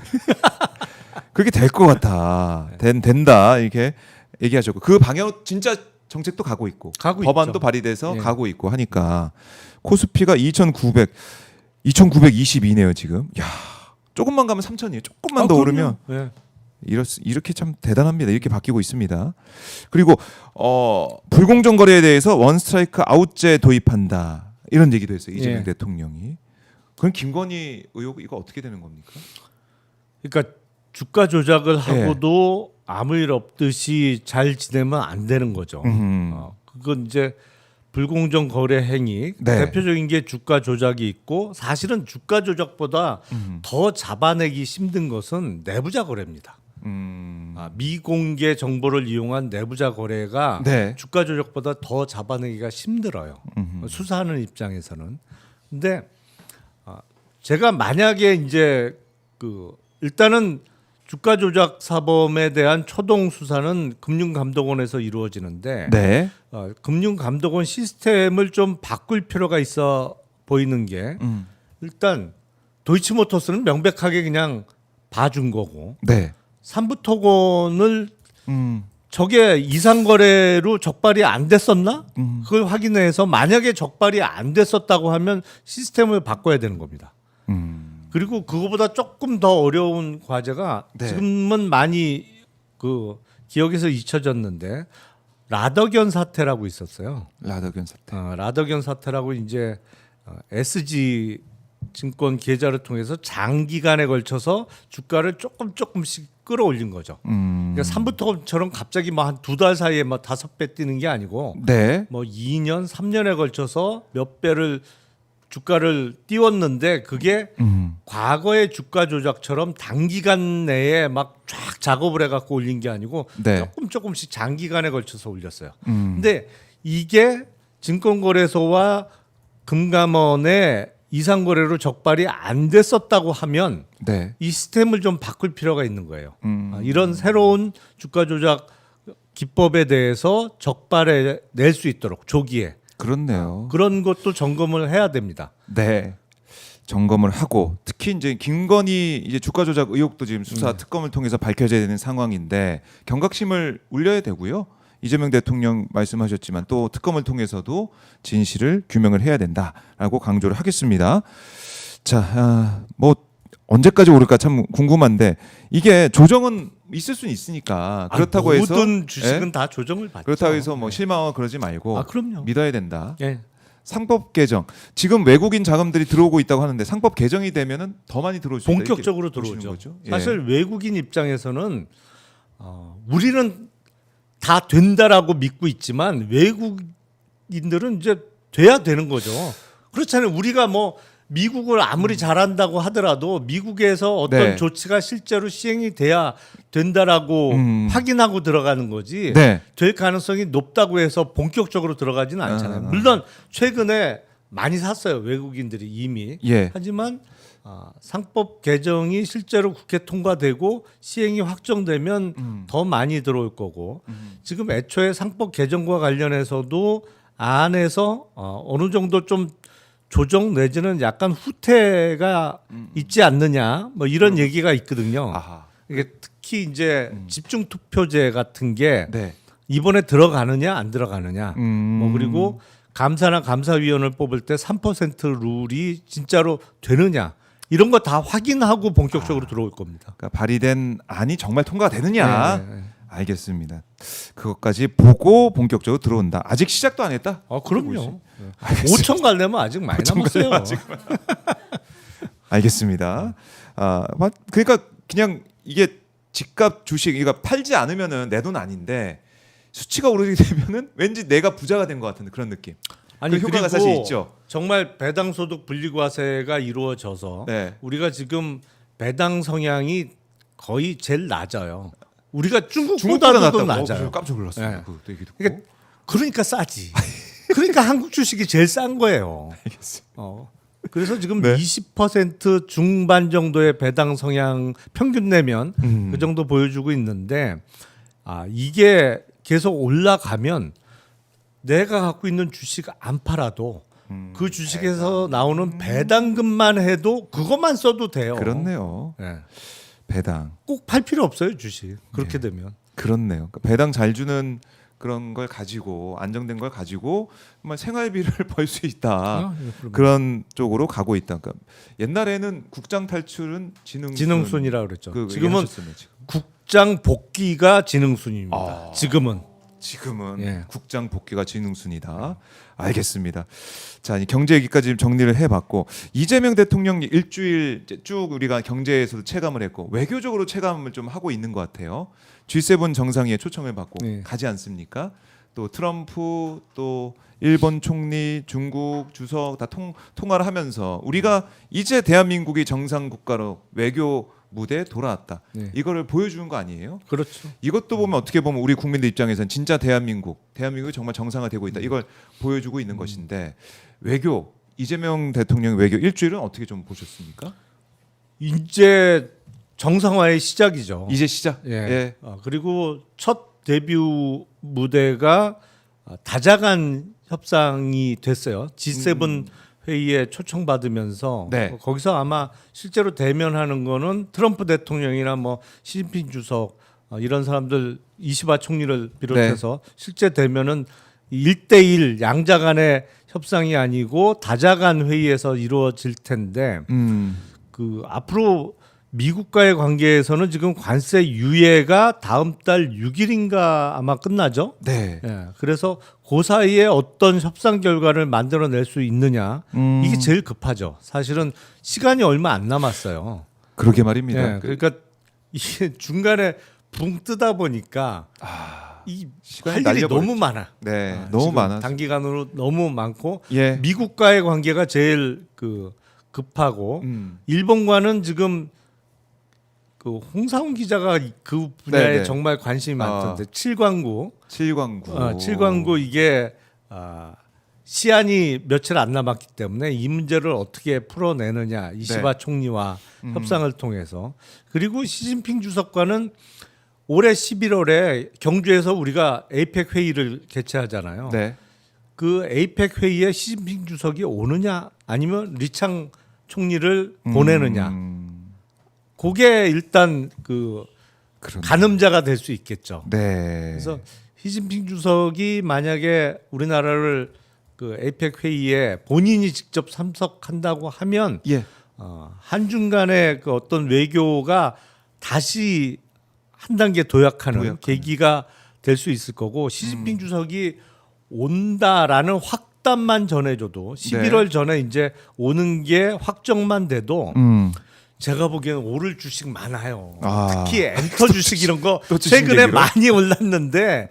그렇게 될 것 같아. 된다 이렇게 얘기하셨고 그 방향 진짜 정책도 가고 있고 가고 법안도 있죠. 발의돼서 예. 가고 있고 하니까 코스피가 2,922네요 지금. 야 조금만 가면 3,000이에요. 조금만 더 오르면 네. 이렇게 참 대단합니다. 이렇게 바뀌고 있습니다. 그리고 불공정 거래에 대해서 원 스트라이크 아웃제 도입한다 이런 얘기도 했어요. 이재명 예. 대통령이. 그럼 김건희 의혹 이거 어떻게 되는 겁니까? 그러니까 주가 조작을 예. 하고도 아무 일 없듯이 잘 지내면 안 되는 거죠. 그건 이제 불공정 거래 행위 네. 대표적인 게 주가 조작이 있고 사실은 주가 조작보다 더 잡아내기 힘든 것은 내부자 거래입니다. 미공개 정보를 이용한 내부자 거래가 네. 주가 조작보다 더 잡아내기가 힘들어요. 수사하는 입장에서는. 근데 제가 만약에 이제 일단은 주가 조작 사범에 대한 초동 수사는 금융감독원에서 이루어지는데 네. 금융감독원 시스템을 좀 바꿀 필요가 있어 보이는 게 일단 도이치모터스는 명백하게 그냥 봐준 거고 네. 삼부토건을 음. 저게 이상거래로 적발이 안 됐었나? 그걸 확인해서 만약에 적발이 안 됐었다고 하면 시스템을 바꿔야 되는 겁니다. 그리고 그거보다 조금 더 어려운 과제가 네. 지금은 많이 기억에서 잊혀졌는데 라더견 사태라고 있었어요. 라더견 사태. 라더견 사태라고 이제 SG 증권 계좌를 통해서 장기간에 걸쳐서 주가를 조금씩 끌어올린 거죠. 그러니까 삼부토건처럼 갑자기 뭐 한 2달 사이에 뭐 5배 뛰는 게 아니고 네. 뭐 2년, 3년에 걸쳐서 몇 배를 주가를 띄웠는데 그게 과거의 주가 조작처럼 단기간 내에 막 쫙 작업을 해갖고 올린 게 아니고 네. 조금씩 장기간에 걸쳐서 올렸어요. 근데 이게 증권거래소와 금감원의 이상거래로 적발이 안 됐었다고 하면 네. 이 시스템을 좀 바꿀 필요가 있는 거예요. 이런 새로운 주가 조작 기법에 대해서 적발해 낼 수 있도록 조기에 그렇네요. 그런 것도 점검을 해야 됩니다. 네. 점검을 하고 특히 이제 김건희 이제 주가 조작 의혹도 지금 수사 특검을 통해서 밝혀져야 되는 상황인데 경각심을 울려야 되고요. 이재명 대통령 말씀하셨지만 또 특검을 통해서도 진실을 규명을 해야 된다라고 강조를 하겠습니다. 자, 뭐 언제까지 오를까 참 궁금한데 이게 조정은 있을 수는 있으니까 그렇다고 해서 모든 주식은 예? 다 조정을 받죠. 그렇다고 해서 뭐 실망하고 그러지 말고 그럼요. 믿어야 된다. 예. 상법 개정 지금 외국인 자금들이 들어오고 있다고 하는데 상법 개정이 되면은 더 많이 들어올 수 있다. 본격적으로 이렇게 보시는 들어오죠. 거죠? 예. 사실 외국인 입장에서는 우리는 다 된다라고 믿고 있지만 외국인들은 이제 돼야 되는 거죠. 그렇잖아요. 우리가 뭐 미국을 아무리 잘한다고 하더라도 미국에서 어떤 네. 조치가 실제로 시행이 돼야 된다라고 확인하고 들어가는 거지. 네. 될 가능성이 높다고 해서 본격적으로 들어가지는 않잖아요. 물론 최근에 많이 샀어요. 외국인들이 이미. 예. 하지만 상법 개정이 실제로 국회 통과되고 시행이 확정되면 더 많이 들어올 거고 지금 애초에 상법 개정과 관련해서도 안에서 어느 정도 좀 조정 내지는 약간 후퇴가 있지 않느냐 뭐 이런 얘기가 있거든요. 아하. 이게 특히 이제 집중 투표제 같은 게 네. 이번에 들어가느냐 안 들어가느냐 뭐 그리고 감사나 감사위원을 뽑을 때 3% 룰이 진짜로 되느냐 이런 거 다 확인하고 본격적으로 들어올 겁니다. 그러니까 발의된 안이 정말 통과되느냐. 네. 알겠습니다. 그것까지 보고 본격적으로 들어온다. 아직 시작도 안 했다. 그럼요. 알겠습니다. 5천 가려면 아직 많이 남았어요. 알겠습니다. 그러니까 그냥 이게 집값 주식 이거 팔지 않으면은 내 돈 아닌데 수치가 오르게 되면은 왠지 내가 부자가 된 것 같은 그런 느낌. 아니 그 효과가 그리고 사실 있죠. 정말 배당 소득 분리과세가 이루어져서 네. 우리가 지금 배당 성향이 거의 제일 낮아요. 우리가 중국보다 중국보다도 낫다고. 낮아요. 깜짝 놀랐어요. 네. 그 얘기 듣고. 그러니까 싸지. 그러니까 한국 주식이 제일 싼 거예요. 알겠습니다. 그래서 지금 네. 20% 중반 정도의 배당 성향 평균 내면 그 정도 보여주고 있는데 이게 계속 올라가면 내가 갖고 있는 주식 안 팔아도 그 주식에서 나오는 배당금만 해도 그것만 써도 돼요. 그렇네요. 네. 배당. 꼭 팔 필요 없어요 주식. 그렇게 되면. 그렇네요. 그러니까 배당 잘 주는 그런 걸 가지고 안정된 걸 가지고 정말 생활비를 벌 수 있다. 그런 쪽으로 가고 있다. 그러니까 옛날에는 국장 탈출은 지능순이라고 그랬죠. 지금은 지금. 국장 복귀가 지능순입니다. 지금은 예. 국장 복귀가 지능순이다. 알겠습니다. 자, 이 경제 얘기까지 좀 정리를 해봤고 이재명 대통령 일주일 쭉 우리가 경제에서도 체감을 했고 외교적으로 체감을 좀 하고 있는 것 같아요. G7 정상회의 초청을 받고 네. 가지 않습니까? 또 트럼프 또 일본 총리, 중국 주석 다 통화를 하면서 우리가 이제 대한민국이 정상 국가로 외교 무대에 돌아왔다. 네. 이거를 보여주는 거 아니에요? 그렇죠. 이것도 보면 어떻게 보면 우리 국민들 입장에서는 진짜 대한민국이 정말 정상화되고 있다. 이걸 보여주고 있는 것인데 외교 이재명 대통령 외교 일주일은 어떻게 좀 보셨습니까? 이제 정상화의 시작이죠. 이제 시작. 예. 그리고 첫 데뷔 무대가 다자간 협상이 됐어요. G7 회의에 초청받으면서 네. 거기서 아마 실제로 대면하는 거는 트럼프 대통령이나 뭐 시진핑 주석 이런 사람들 이시바 총리를 비롯해서 실제 대면은 1대1 양자 간의 협상이 아니고 다자간 회의에서 이루어질 텐데 그 앞으로 미국과의 관계에서는 지금 관세 유예가 다음 달 6일인가 아마 끝나죠. 네. 예, 그래서 그 사이에 어떤 협상 결과를 만들어낼 수 있느냐 이게 제일 급하죠. 사실은 시간이 얼마 안 남았어요. 그러게 말입니다. 예, 그러니까 이게 중간에 붕 뜨다 보니까 이 시간이 할 일이 날려버렸죠. 너무 많아. 네, 너무 지금 많아. 단기간으로 너무 많고 예. 미국과의 관계가 제일 급하고 일본과는 지금 그 홍사훈 기자가 그 분야에 네네. 정말 관심이 많던데 7광구 7광구 이게 시한이 며칠 안 남았기 때문에 이 문제를 어떻게 풀어내느냐 이시바 총리와 협상을 통해서 그리고 시진핑 주석과는 올해 11월에 경주에서 우리가 에이펙 회의를 개최하잖아요. 네. 그 에이펙 회의에 시진핑 주석이 오느냐 아니면 리창 총리를 보내느냐. 그게 일단 가늠자가 될 수 있겠죠. 네. 그래서 시진핑 주석이 만약에 우리나라를 그 에이펙 회의에 본인이 직접 참석한다고 하면 예. 한중 간의 그 어떤 외교가 다시 한 단계 도약하는 계기가 될 수 있을 거고 시진핑 주석이 온다라는 확답만 전해줘도 11월 전에 이제 오는 게 확정만 돼도 제가 보기에는 오를 주식 많아요. 특히 엔터 주식 이런 거 최근에 많이 올랐는데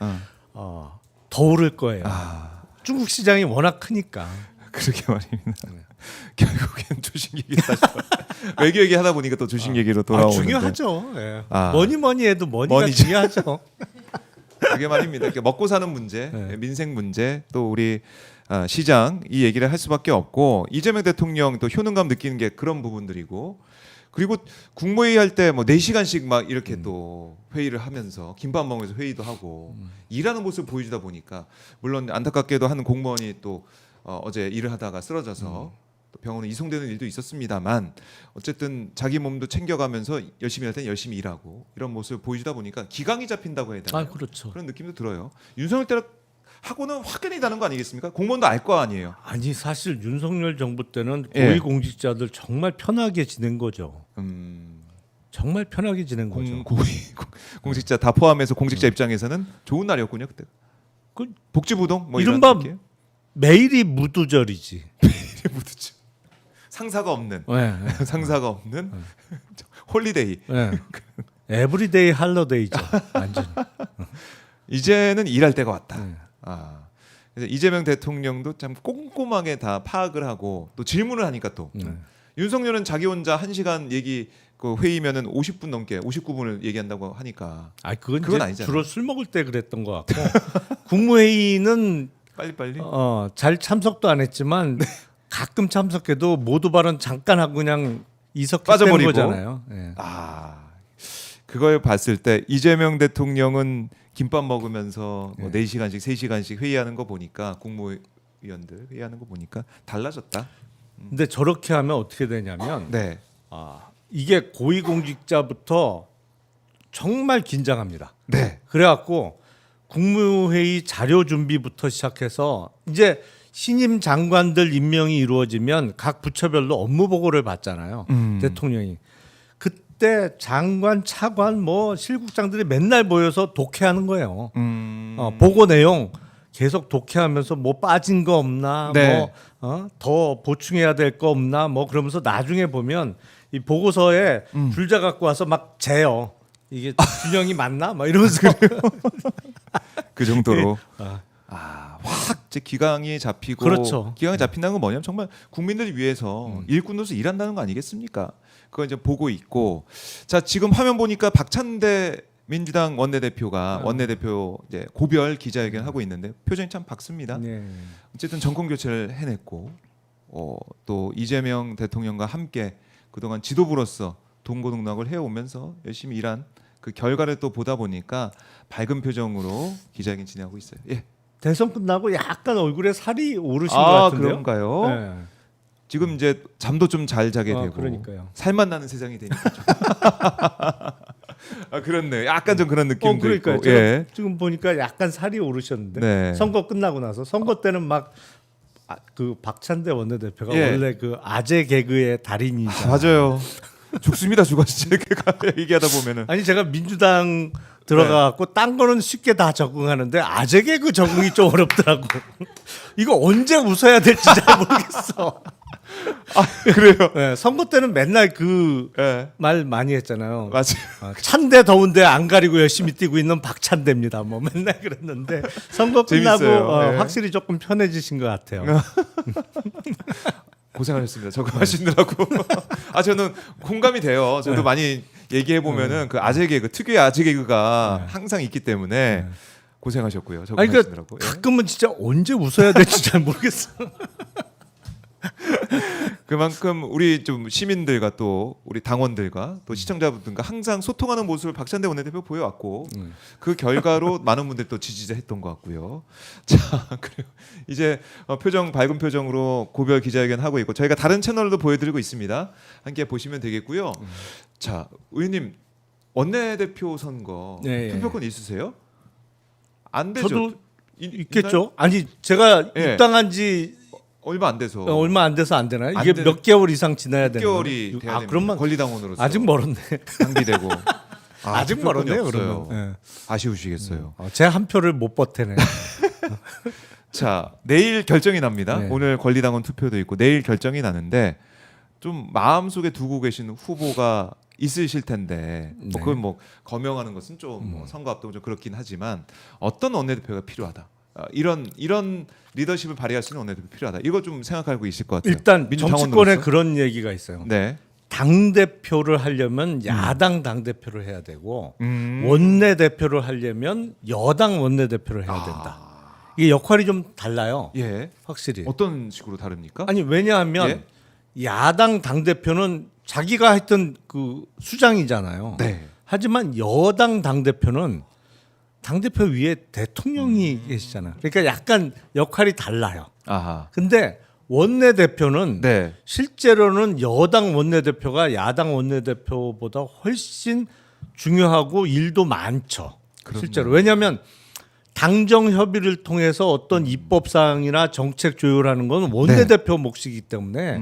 더 오를 거예요. 중국 시장이 워낙 크니까. 그러게 말입니다. 결국엔 주식 얘기 다시 외교 얘기 하다 보니까 또 주식 얘기로 돌아오는데 중요하죠. 예. 뭐니 해도 머니가 머니죠. 중요하죠. 그게 말입니다. 이렇게 먹고 사는 문제, 민생 문제, 또 우리 시장 이 얘기를 할 수밖에 없고 이재명 대통령 또 효능감 느끼는 게 그런 부분들이고 그리고 국무회의 할 때 뭐 4시간씩 막 이렇게 또 회의를 하면서 김밥 먹으면서 회의도 하고 일하는 모습을 보여주다 보니까 물론 안타깝게도 한 공무원이 또 어제 일을 하다가 쓰러져서 또 병원에 이송되는 일도 있었습니다만 어쨌든 자기 몸도 챙겨가면서 열심히 할 땐 열심히 일하고 이런 모습을 보여주다 보니까 기강이 잡힌다고 해야 되나요? 그렇죠. 그런 느낌도 들어요. 윤석열 때랑 하고는 확연히 다른 거 아니겠습니까? 공무원도 알 거 아니에요. 아니 사실 윤석열 정부 때는 예. 고위공직자들 정말 편하게 지낸 거죠. 정말 편하게 지낸 거죠. 공직자 다 포함해서 공직자 입장에서는 좋은 날이었군요 그때. 그 복지부동 뭐 이른바 이런 느낌? 매일이 무두절이지. 무드죠. 상사가 없는 네, 네. 상사가 없는 홀리데이. 네. 에브리데이 할러데이죠. 완전. 이제는 일할 때가 왔다. 네. 그래서 이재명 대통령도 참 꼼꼼하게 다 파악을 하고 또 질문을 하니까 또 네. 윤석열은 자기 혼자 1시간 얘기 그 회의면은 50분 넘게 59분을 얘기한다고 하니까 그건 그건 이제 아니잖아요. 주로 술 먹을 때 그랬던 것 같고 국무회의는 빨리빨리. 잘 참석도 안 했지만 가끔 참석해도 모두 발언 잠깐 하고 그냥 이석기 빠져버리고. 된 거잖아요. 예. 그걸 봤을 때 이재명 대통령은 김밥 먹으면서 뭐 네. 4시간씩 3시간씩 회의하는 거 보니까 국무위원들 회의하는 거 보니까 달라졌다. 근데 저렇게 하면 어떻게 되냐면 네. 이게 고위공직자부터 정말 긴장합니다. 네. 그래갖고 국무회의 자료 준비부터 시작해서 이제 신임 장관들 임명이 이루어지면 각 부처별로 업무 보고를 받잖아요. 대통령이. 그때 장관, 차관, 뭐 실국장들이 맨날 모여서 독해하는 거예요. 보고 내용 계속 독해하면서 뭐 빠진 거 없나, 네. 더 보충해야 될 거 없나, 뭐 그러면서 나중에 보면 이 보고서에 줄자 갖고 와서 막 재요. 이게 균형이 맞나? 막 이러면서 그 정도로 예. 확 이제 기강이 잡히고 그렇죠. 기강이 잡힌다는 건 뭐냐면 정말 국민들 위해서 일꾼으로서 일한다는 거 아니겠습니까? 그거 이제 보고 있고 자 지금 화면 보니까 박찬대 민주당 원내대표가 원내대표 이제 고별 기자회견 하고 있는데 표정이 참 밝습니다. 네. 어쨌든 정권 교체를 해냈고 또 이재명 대통령과 함께 그동안 지도부로서 동고동락을 해오면서 열심히 일한 그 결과를 또 보다 보니까 밝은 표정으로 기자회견 진행하고 있어요. 예. 대선 끝나고 약간 얼굴에 살이 오르신 것 같은데요. 그런가요? 네. 지금 이제 잠도 좀 잘 자게 되고 그러니까요. 살만 나는 세상이 되니까 좀. 그렇네. 약간 좀 그런 느낌도 그러니까요. 있고. 제가 예. 지금 보니까 약간 살이 오르셨는데 네. 선거 끝나고 나서 선거 때는 막 그 박찬대 원내대표가 예. 원래 그 아재 개그의 달인이잖아요. 맞아요. 죽습니다, 죽어 진짜 얘기하다 보면은. 아니 제가 민주당 들어가갖고 딴 거는 쉽게 다 적응하는데 아재 개그 적응이 좀 어렵더라고. 이거 언제 웃어야 될지 잘 모르겠어. 그래요. 네, 선거 때는 맨날 그 말 예. 많이 했잖아요. 맞아요. 찬데 더운데 안 가리고 열심히 뛰고 있는 박찬대입니다. 뭐 맨날 그랬는데 선거 끝나고 재밌어요. 네. 확실히 조금 편해지신 것 같아요. 고생하셨습니다. 적응하시느라고. 저는 공감이 돼요. 저도 네. 많이 얘기해 보면은 그 아재 개그 특유의 아재 개그가 항상 있기 때문에 고생하셨고요. 아니 그러니까 적응하시느라고. 예. 가끔은 진짜 언제 웃어야 될지 잘 모르겠어. 그만큼 우리 좀 시민들과 또 우리 당원들과 또 시청자분들과 항상 소통하는 모습을 박찬대 원내대표 보여왔고 그 결과로 많은 분들이 또 지지했던 것 같고요. 자, 그리고 이제 밝은 표정으로 고별 기자회견 하고 있고 저희가 다른 채널도 보여드리고 있습니다. 함께 보시면 되겠고요. 자, 의원님 원내대표 선거 네, 투표권 있으세요? 안 되죠. 저도 있겠죠. 아니 제가 예. 입당한 지 얼마 안 돼서 얼마 안 돼서 안 되나요? 안 이게 되는- 몇 개월 이상 지나야 되는 6개월이 돼야 됩니다. 그러면 권리당원으로서 아직 멀었네. 당비되고 아직 투표권이 멀었네요. 없어요. 그러면. 아쉬우시겠어요. 제 한 표를 못 버티네. 자, 내일 결정이 납니다. 네. 오늘 권리당원 투표도 있고 내일 결정이 나는데 좀 마음속에 두고 계신 후보가 있으실 텐데 네. 그걸 뭐 거명하는 것은 좀 뭐 선거 앞두고 좀 그렇긴 하지만 어떤 원내대표가 필요하다. 이런 리더십을 발휘할 수 있는 원내대표 필요하다. 이거 좀 생각하고 있을 것 같아요. 일단 민주당원으로서. 정치권에 그런 얘기가 있어요. 네. 당 대표를 하려면 야당 당 대표를 해야 되고 음. 원내 대표를 하려면 여당 원내 대표를 해야 된다. 이게 역할이 좀 달라요. 예. 확실히. 어떤 식으로 다릅니까? 아니 왜냐하면 야당 당 대표는 자기가 했던 그 수장이잖아요. 네. 하지만 여당 당 대표는 당 대표 위에 대통령이 계시잖아요. 그러니까 약간 역할이 달라요. 아하. 근데 원내 대표는 네. 실제로는 여당 원내 대표가 야당 원내 대표보다 훨씬 중요하고 일도 많죠. 그렇네요. 실제로 왜냐하면 당정 협의를 통해서 어떤 입법사항이나 정책 조율하는 건 원내대표 몫이기 때문에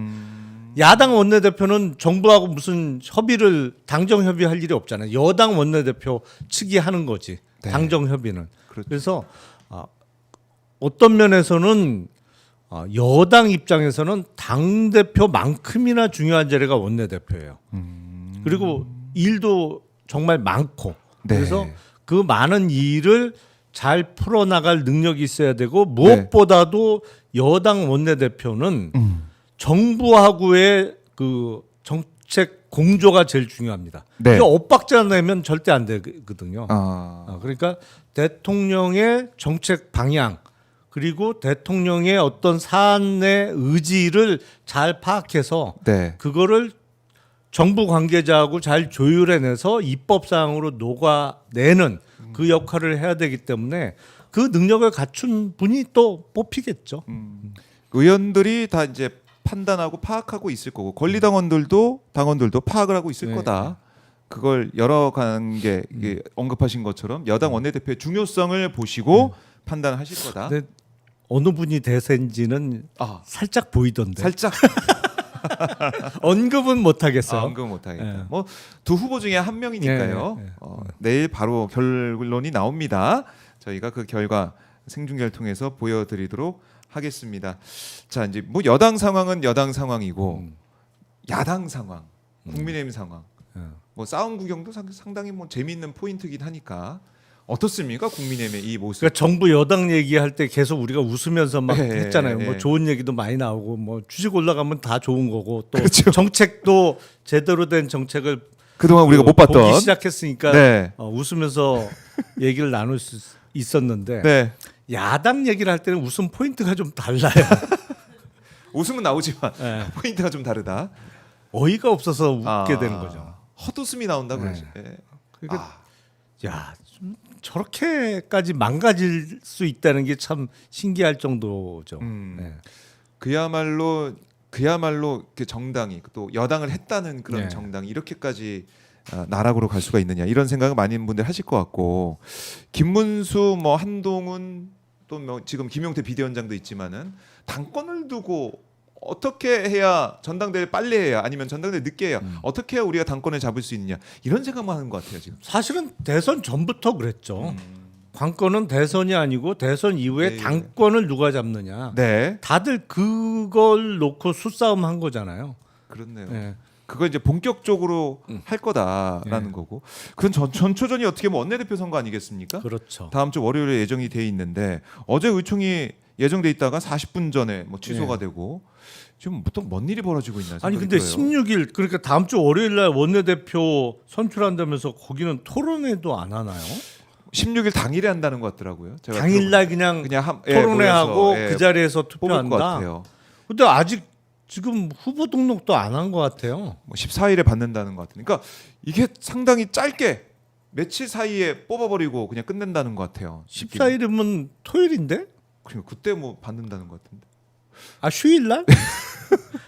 야당 원내대표는 정부하고 무슨 협의를 당정 협의할 일이 없잖아요. 여당 원내대표 측이 하는 거지. 네. 당정 협의는. 그렇죠. 그래서 어떤 면에서는 여당 입장에서는 당 대표만큼이나 중요한 자리가 원내대표예요. 그리고 일도 정말 많고 네. 그래서 그 많은 일을 잘 풀어나갈 능력이 있어야 되고 무엇보다도 여당 원내대표는 정부하고의 그 정책 공조가 제일 중요합니다. 네. 이게 엇박자 내면 절대 안 되거든요. 아. 그러니까 대통령의 정책 방향 그리고 대통령의 어떤 사안의 의지를 잘 파악해서 네. 그거를 정부 관계자하고 잘 조율해내서 입법 사항으로 녹아내는 그 역할을 해야 되기 때문에 그 능력을 갖춘 분이 또 뽑히겠죠. 의원들이 다 이제 판단하고 파악하고 있을 거고 권리당원들도 당원들도 파악을 하고 있을 네. 거다. 그걸 여러 관계 이게 언급하신 것처럼 여당 원내대표의 중요성을 보시고 판단하실 거다. 근데 어느 분이 대세인지는 아, 살짝 보이던데. 살짝 언급은 못 하겠어요. 언급 못하겠다. 네. 뭐 두 후보 중에 한 명이니까요. 네, 네. 내일 바로 결론이 나옵니다. 저희가 그 결과 생중계를 통해서 보여드리도록 하겠습니다. 자 이제 뭐 여당 상황은 여당 상황이고 야당 상황, 국민의힘 상황, 뭐 싸움 구경도 상당히 뭐 재미있는 포인트긴 하니까 어떻습니까? 국민의힘의 이 모습. 그러니까 정부 여당 얘기할 때 계속 우리가 웃으면서 막 네, 했잖아요. 네. 뭐 좋은 얘기도 많이 나오고 뭐 주식 올라가면 다 좋은 거고 또 그렇죠. 정책도 제대로 된 정책을 그동안 우리가 못 봤던. 보기 시작했으니까 네. 웃으면서 얘기를 나눌 수 있었는데 네. 야당 얘기를 할 때는 웃음 포인트가 좀 달라요. 웃음은 나오지만 네. 포인트가 좀 다르다. 어이가 없어서 웃게 아, 되는 거죠. 헛웃음이 나온다 네. 그러지. 네. 그러니까 야, 좀 저렇게까지 망가질 수 있다는 게 참 신기할 정도죠. 네. 그야말로 그 정당이 또 여당을 했다는 그런 네. 정당이 이렇게까지 나락으로 갈 수가 있느냐 이런 생각을 많은 분들 하실 것 같고 김문수 뭐 한동훈 또 뭐 지금 김용태 비대위원장도 있지만은 당권을 두고 어떻게 해야 전당대회 빨리 해야 아니면 전당대회 늦게 해야 어떻게 해야 우리가 당권을 잡을 수 있느냐 이런 생각만 하는 것 같아요 지금. 사실은 대선 전부터 그랬죠. 관건은 대선이 아니고 대선 이후에 네. 당권을 누가 잡느냐. 네, 다들 그걸 놓고 수싸움 한 거잖아요. 그렇네요. 네. 그거 이제 본격적으로 할 거다라는 네. 거고 그건 전초전이 어떻게 보면 원내대표 선거 아니겠습니까? 그렇죠. 다음 주 월요일에 예정이 돼 있는데 어제 의총이 예정돼 있다가 40분 전에 뭐 취소가 되고 지금 보통 뭔 일이 벌어지고 있나 아니 생각이 근데 들어요. 16일 그러니까 다음 주 월요일 날 원내대표 선출한다면서 거기는 토론회도 안 하나요? 16일 당일에 한다는 것 같더라고요. 제가 당일 날 그냥 토론회하고 모여서, 그 자리에서 뽑을 것 투표한다. 같아요. 근데 아직 지금 후보 등록도 안 한 것 같아요. 뭐 14일에 받는다는 것 같으니까 그러니까 이게 상당히 짧게 며칠 사이에 뽑아버리고 그냥 끝낸다는 것 같아요. 14일이면 토요일인데? 그리고 그때 뭐 받는다는 것 같은데. 아 휴일 날?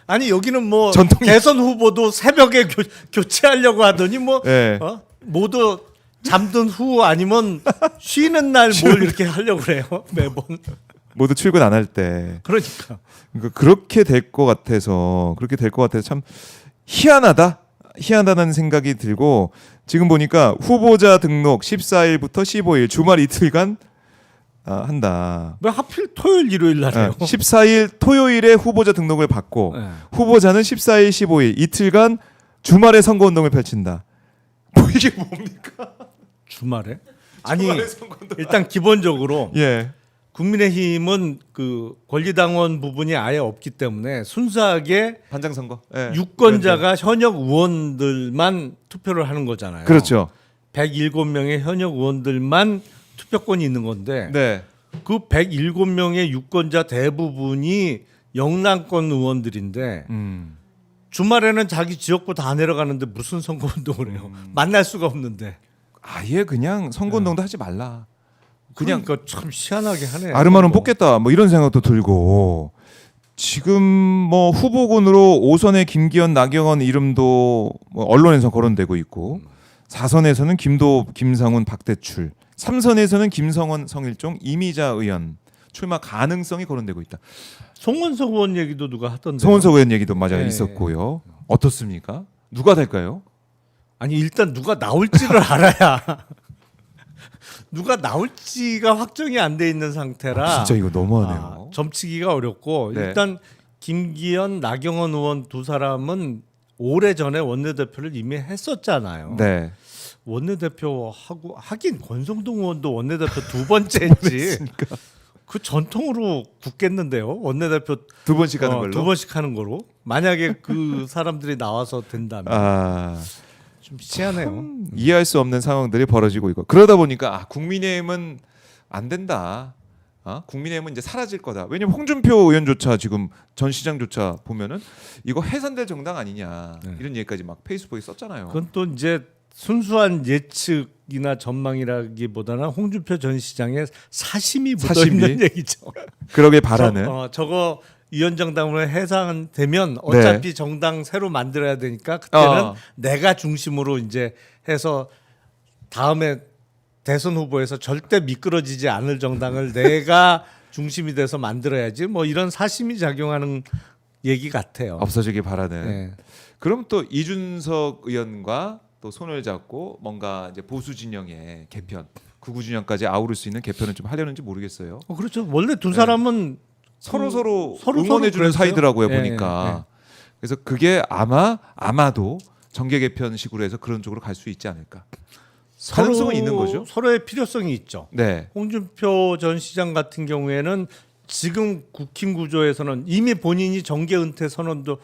아니 여기는 뭐 전통이- 대선 후보도 새벽에 교체하려고 하더니 뭐 네. 모두 잠든 후 아니면 쉬는 날 뭘 이렇게 하려고 그래요 매번. 모두 출근 안 할 때. 그러니까 그렇게 될 것 같아서 참 희한하다는 생각이 들고 지금 보니까 후보자 등록 14일부터 15일 주말 이틀간 한다. 왜 하필 토요일 일요일 날이에요? 14일 토요일에 후보자 등록을 받고 네. 후보자는 14일 15일 이틀간 주말에 선거운동을 펼친다. 뭐 이게 뭡니까? 주말에? 아니 주말에 선거운동. 일단 기본적으로 예. 국민의힘은 그 권리당원 부분이 아예 없기 때문에 순수하게 반장 선거. 예. 유권자가 현역 의원들만 투표를 하는 거잖아요. 그렇죠. 107명의 현역 의원들만 투표권이 있는 건데 네. 그 107명의 유권자 대부분이 영남권 의원들인데 주말에는 자기 지역구 다 내려가는데 무슨 선거운동을 해요? 만날 수가 없는데. 아예 그냥 선거운동도 하지 말라. 그냥 그러니까 참 희한하게 하네요. 아름아름 뽑겠다 뭐 이런 생각도 들고 지금 뭐 후보군으로 5선의 김기현, 나경원 이름도 뭐 언론에서 거론되고 있고 4선에서는 김도, 김상훈, 박대출, 3선에서는 김성원, 성일종, 이미자 의원 출마 가능성이 거론되고 있다. 송원석 의원 얘기도 누가 하던데. 송원석 의원 얘기도 맞아요. 네. 있었고요. 어떻습니까? 누가 될까요? 아니 일단 누가 나올지를 알아야 누가 나올지가 확정이 안 돼 있는 상태라 진짜 이거 너무하네요. 점치기가 어렵고 네. 일단 김기현, 나경원 의원 두 사람은 오래 전에 원내대표를 이미 했었잖아요. 네. 원내대표하고 하긴 권성동 의원도 원내대표 두 번째지. 그 전통으로 굳겠는데요. 원내대표 두 번씩 하는 걸로. 두 번씩 하는 거로. 만약에 그 사람들이 나와서 된다면 좀 희한해요. 이해할 수 없는 상황들이 벌어지고 있고 그러다 보니까 국민의힘은 안 된다. 국민의힘은 이제 사라질 거다. 왜냐면 홍준표 의원조차 지금 전 시장조차 보면은 이거 해산될 정당 아니냐 이런 얘기까지 막 페이스북에 썼잖아요. 그건 또 이제 순수한 예측이나 전망이라기보다는 홍준표 전 시장의 사심이 묻어 있는 얘기죠. 그러길 바라는. 저거 위원정당으로 해산되면 어차피 정당 새로 만들어야 되니까 그때는 내가 중심으로 이제 해서 다음에 대선 후보에서 절대 미끄러지지 않을 정당을 내가 중심이 돼서 만들어야지 뭐 이런 사심이 작용하는 얘기 같아요. 없어지길 바라는. 네. 그럼 또 이준석 의원과 또 손을 잡고 뭔가 이제 보수 진영의 개편, 극우 진영까지 아우를 수 있는 개편을 좀 하려는지 모르겠어요. 그렇죠. 원래 두 사람은 서로 서로 응원해주는 그랬어요? 사이더라고요 네, 보니까. 그래서 그게 아마도 정계 개편식으로 해서 그런 쪽으로 갈 수 있지 않을까. 가능성은 있는 거죠. 서로의 필요성이 있죠. 네. 홍준표 전 시장 같은 경우에는 지금 국힘 구조에서는 이미 본인이 정계 은퇴 선언도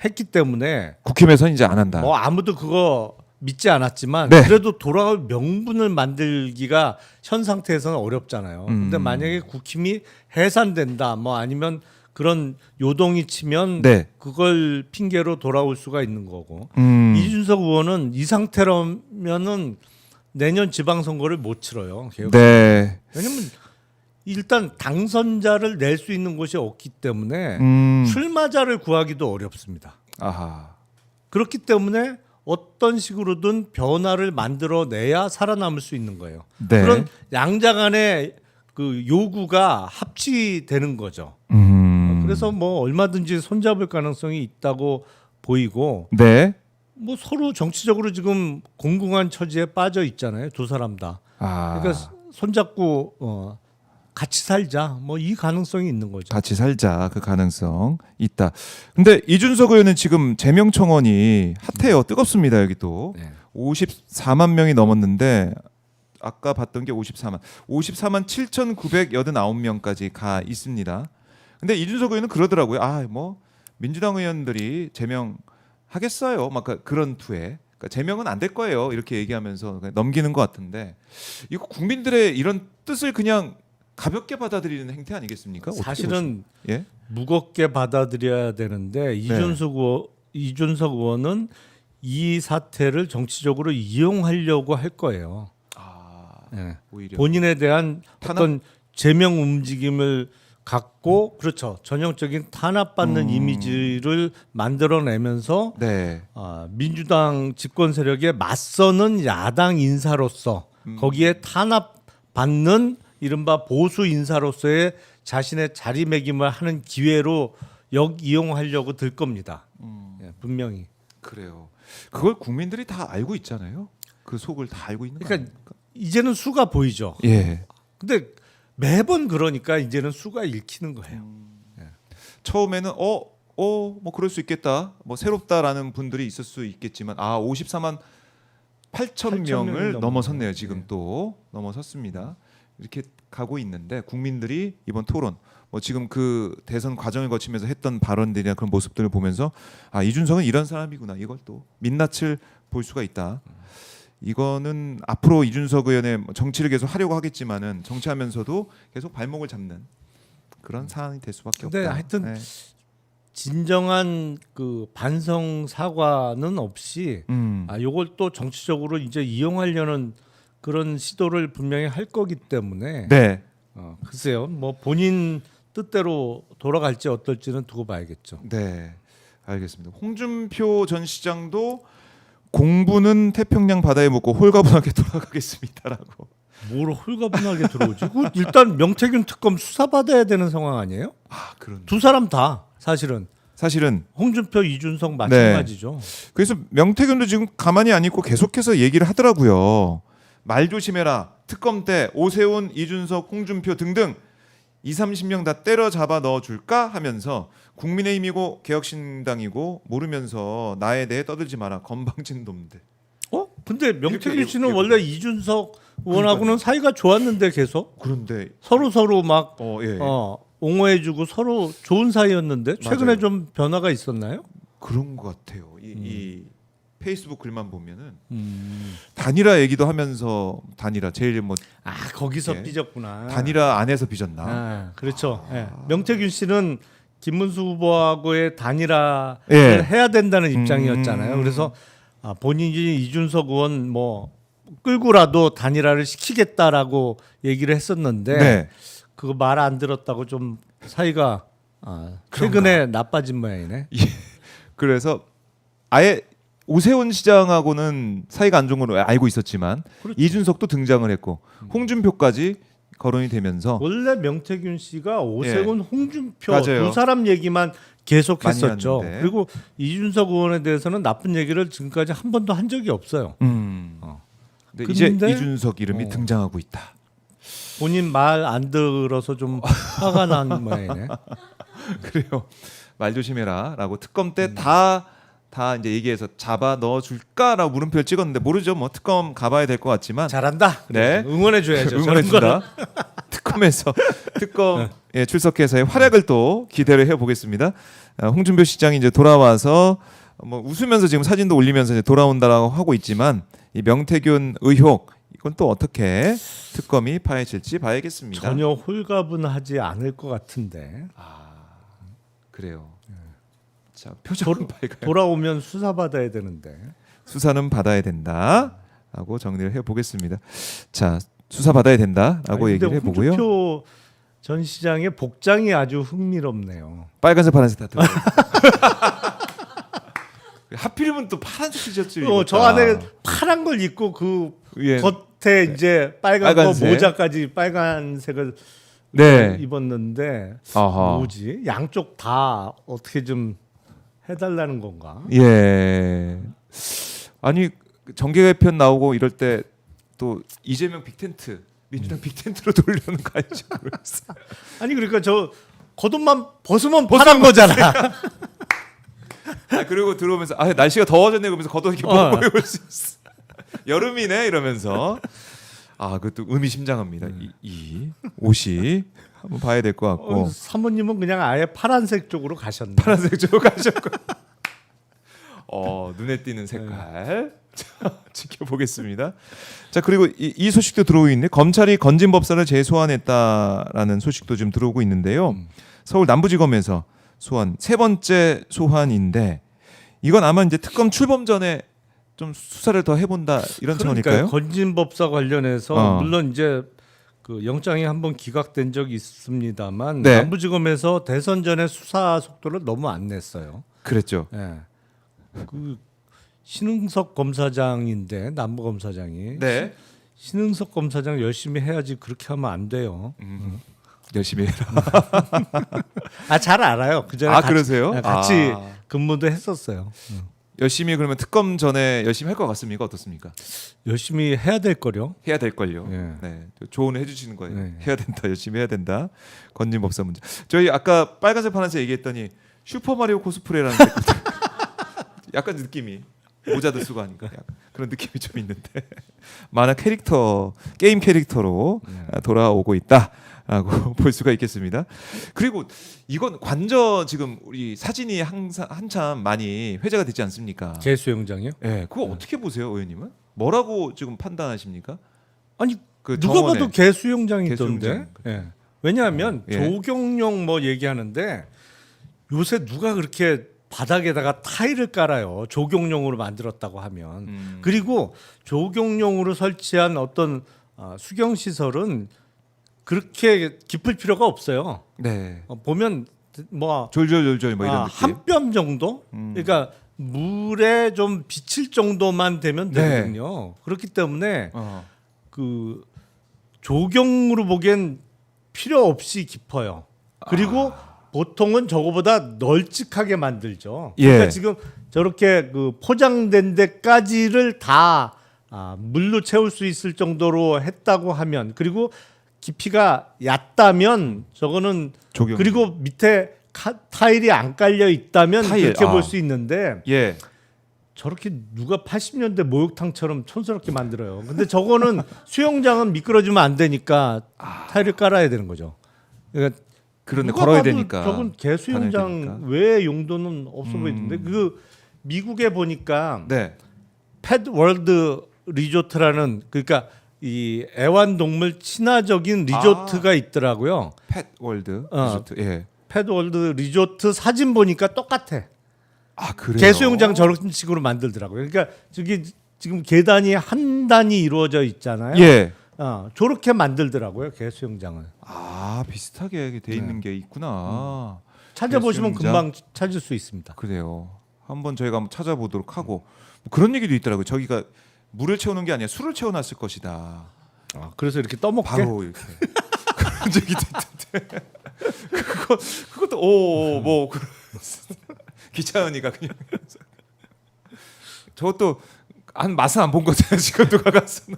했기 때문에 국힘에서는 이제 안 한다. 뭐 아무도 그거 믿지 않았지만 네. 그래도 돌아올 명분을 만들기가 현 상태에서는 어렵잖아요. 근데 만약에 국힘이 해산된다 뭐 아니면 그런 요동이 치면 네. 그걸 핑계로 돌아올 수가 있는 거고 이준석 의원은 이 상태라면은 내년 지방선거를 못 치러요. 네. 왜냐면 일단 당선자를 낼 수 있는 곳이 없기 때문에 출마자를 구하기도 어렵습니다. 아하. 그렇기 때문에 어떤 식으로든 변화를 만들어내야 살아남을 수 있는 거예요. 네. 그런 양자 간의 그 요구가 합치되는 거죠. 그래서 뭐 얼마든지 손잡을 가능성이 있다고 보이고 네. 뭐 서로 정치적으로 지금 공공한 처지에 빠져 있잖아요. 두 사람 다. 그러니까 손잡고 같이 살자. 뭐 이 가능성이 있는 거죠. 같이 살자. 그 가능성 있다. 근데 이준석 의원은 지금 제명 청원이 핫해요. 뜨겁습니다. 여기 또. 네. 54만 명이 넘었는데 아까 봤던 게 54만 7,989명까지 가 있습니다. 근데 이준석 의원은 그러더라고요. 뭐 민주당 의원들이 제명 하겠어요. 막 그런 투에. 그러니까 제명은 안 될 거예요. 이렇게 얘기하면서 그냥 넘기는 것 같은데 이거 국민들의 이런 뜻을 그냥 가볍게 받아들이는 행태 아니겠습니까? 사실은 예? 무겁게 받아들여야 되는데 이준석 의원은 이 사태를 정치적으로 이용하려고 할 거예요. 네. 오히려 본인에 대한 탄압? 어떤 제명 움직임을 갖고 그렇죠. 전형적인 탄압받는 이미지를 만들어내면서 네. 민주당 집권 세력에 맞서는 야당 인사로서 거기에 탄압받는 이른바 보수 인사로서의 자신의 자리매김을 하는 기회로 이용하려고 들 겁니다. 분명히. 그래요. 그걸 국민들이 다 알고 있잖아요. 그 속을 다 알고 있는 거 그러니까 아닙니까? 이제는 수가 보이죠. 예. 근데 매번 그러니까 이제는 수가 읽히는 거예요. 처음에는 뭐 그럴 수 있겠다. 뭐 새롭다라는 분들이 있을 수 있겠지만 54만 8천 명을 넘어섰네요. 지금 또 넘어섰습니다. 이렇게 가고 있는데 국민들이 이번 토론 뭐 지금 그 대선 과정을 거치면서 했던 발언들이나 그런 모습들을 보면서 이준석은 이런 사람이구나. 이걸 또 민낯을 볼 수가 있다. 이거는 앞으로 이준석 의원의 정치를 계속 하려고 하겠지만은 정치하면서도 계속 발목을 잡는 그런 상황이 될 수밖에 없다. 근데 하여튼 진정한 그 반성 사과는 없이 요걸 또 정치적으로 이제 이용하려는 그런 시도를 분명히 할 거기 때문에 네. 글쎄요. 뭐 본인 뜻대로 돌아갈지 어떨지는 두고 봐야겠죠. 네. 알겠습니다. 홍준표 전 시장도 공부는 태평양 바다에 묻고 홀가분하게 돌아가겠습니다라고. 뭘 홀가분하게 들어오지? 그 일단 명태균 특검 수사받아야 되는 상황 아니에요? 아, 그런. 두 사람 다 사실은 홍준표, 이준석 마찬가지죠. 그래서 명태균도 지금 가만히 안 있고 계속해서 얘기를 하더라고요. 말 조심해라. 특검 때 오세훈, 이준석, 홍준표 등등 20-30명 다 때려잡아 넣어줄까 하면서 국민의힘이고 개혁신당이고 모르면서 나에 대해 떠들지 마라. 건방진 놈들. 근데 명태균 이렇게 씨는 원래 이준석 의원하고는 사이가 좋았는데 계속 그런데 서로 막 예. 옹호해주고 서로 좋은 사이였는데 최근에 맞아요. 좀 변화가 있었나요? 그런 것 같아요. 이 페이스북 글만 보면은 단일화 얘기도 하면서 단일화 제일 뭐 거기서 예. 삐졌구나. 단일화 안에서 빚었나? 그렇죠. 예. 명태균 씨는 김문수 후보하고의 단일화를 예. 해야 된다는 입장이었잖아요. 그래서 본인이 이준석 의원 뭐 끌고라도 단일화를 시키겠다라고 얘기를 했었는데 네. 그거 말 안 들었다고 좀 사이가 최근에 나빠진 모양이네. 예. 그래서 아예 오세훈 시장하고는 사이가 안 좋은 걸 알고 있었지만 그렇죠. 이준석도 등장을 했고 홍준표까지 거론이 되면서 원래 명태균 씨가 오세훈, 홍준표 맞아요. 두 사람 얘기만 계속 많이 했었죠. 하는데. 그리고 이준석 의원에 대해서는 나쁜 얘기를 지금까지 한 번도 한 적이 없어요. 근데 이제 근데- 이준석 이름이 등장하고 있다. 본인 말 안 들어서 좀 화가 난 모양이네. 그래요. 말 조심해라라고 특검 때 다 이제 얘기해서 잡아 넣어줄까라고 물음표를 찍었는데 모르죠. 뭐 특검 가봐야 될 것 같지만 잘한다. 네. 응원해줘야죠. 응원해준다. 특검에서 특검 출석해서의 활약을 또 기대를 해보겠습니다. 홍준표 시장이 이제 돌아와서 뭐 웃으면서 지금 사진도 올리면서 이제 돌아온다라고 하고 있지만 이 명태균 의혹 이건 또 어떻게 특검이 파헤칠지 봐야겠습니다. 전혀 홀가분하지 않을 것 같은데 그래요. 자 표정은 밝아요. 돌아오면 수사받아야 되는데 수사는 받아야 된다라고 정리를 해보겠습니다. 자 수사 받아야 된다라고 근데 얘기를 해보고요. 홍준표 전 시장의 복장이 아주 흥미롭네요. 빨간색 파란색 다 들어가요. 하필이면 또 파란색 티셔츠 저 안에 파란 걸 입고 그 예. 겉에 이제 빨간 빨간색. 거 모자까지 빨간색을 네. 입었는데 아하. 뭐지? 양쪽 다 어떻게 좀 해달라는 건가? 예. 아니 정계 개편 나오고 이럴 때 또 이재명 빅텐트 민주당 빅텐트로 돌려는 거 아니죠? 아니 그러니까 저 겉옷만 벗으면 파란 거잖아. 그리고 들어오면서 날씨가 더워졌네 그러면서 겉옷 이렇게 벗고 입을 수 있어. 여름이네 이러면서 그것도 의미심장합니다. 이 옷이 한번 봐야 될 것 같고 사모님은 그냥 아예 파란색 쪽으로 가셨네. 파란색 쪽으로 가셨고 눈에 띄는 색깔 자, 지켜보겠습니다. 자 그리고 이 소식도 들어오고 있네. 검찰이 건진법사를 재소환했다라는 소식도 지금 들어오고 있는데요. 서울 남부지검에서 소환 세 번째 소환인데 이건 아마 이제 특검 출범 전에 좀 수사를 더 해본다 이런 차원일까요? 건진법사 관련해서 물론 이제 그 영장이 한번 기각된 적이 있습니다만 네. 남부지검에서 대선 전에 수사 속도를 너무 안 냈어요. 그랬죠. 예. 그 신흥석 검사장인데 남부 검사장이 네. 신흥석 검사장 열심히 해야지 그렇게 하면 안 돼요. 열심히 해라. 잘 알아요. 그전에 그러세요? 같이 근무도 했었어요. 열심히 그러면 특검 전에 열심히 할 것 같습니까? 어떻습니까? 열심히 해야 될 거요. 해야 될 걸요. 예. 네, 조언을 해주시는 거예요. 네. 해야 된다, 열심히 해야 된다. 건진법사 문제. 저희 아까 빨간색, 파란색 얘기했더니 슈퍼 마리오 코스프레라는 약간 느낌이 모자도 쓰고 하니까 약간 그런 느낌이 좀 있는데 만화 캐릭터, 게임 캐릭터로 돌아오고 있다라고 볼 수가 있겠습니다. 그리고 이건 관저 지금 우리 사진이 한참 많이 회자가 되지 않습니까? 재수영장이요? 네, 그거 어떻게 보세요, 의원님은? 뭐라고 지금 판단하십니까? 아니 그 누가 정원에. 봐도 개수영장이 있던데. 개수영장. 예. 왜냐하면 예. 조경용 뭐 얘기하는데 요새 누가 그렇게 바닥에다가 타일을 깔아요. 조경용으로 만들었다고 하면. 그리고 조경용으로 설치한 어떤 수경 시설은 그렇게 깊을 필요가 없어요. 네. 보면 뭐 졸졸졸졸 뭐 이런 느낌. 한 뼘 정도? 그러니까 물에 좀 비칠 정도만 되면 네. 되거든요. 그렇기 때문에 어. 그 조경으로 보기엔 필요 없이 깊어요. 그리고 보통은 저거보다 널찍하게 만들죠. 예. 그러니까 지금 저렇게 그 포장된 데까지를 다 물로 채울 수 있을 정도로 했다고 하면, 그리고 깊이가 얕다면 저거는, 조경. 그리고 밑에 타일이 안 깔려 있다면 타일, 그렇게 볼 수 있는데, 예. 저렇게 누가 80년대 목욕탕처럼 촌스럽게 만들어요. 근데 저거는 수영장은 미끄러지면 안 되니까 타일을 깔아야 되는 거죠. 그러니까 그런데 누가 걸어야 봐도 되니까. 저건 다녀야 되니까. 개수영장 외의 용도는 없어 보이던데, 그 미국에 보니까 네. 펫 월드 리조트라는, 그러니까 이 애완동물 친화적인 리조트가 있더라고요. 펫 월드 어. 리조트. 예. 펫 월드 리조트 사진 보니까 똑같아. 아, 그래요. 개수영장 저런 식으로 만들더라고요. 그러니까 저기 지금 계단이 한 단이 이루어져 있잖아요. 예. 저렇게 만들더라고요, 개수영장을. 아, 비슷하게 돼 있는 게 있구나. 찾아보시면 개수영장? 금방 찾을 수 있습니다. 그래요. 한번 저희가 한번 찾아보도록 하고, 뭐 그런 얘기도 있더라고요. 저기가 물을 채우는 게 아니라 술을 채워놨을 것이다. 그래서 이렇게 떠먹게. 바로 이렇게 그런 얘기도 있던데. 그것도 오뭐 기차은이가 그냥 저것도 한 맛은 안 본 거잖아요. 지금 누가 갔어.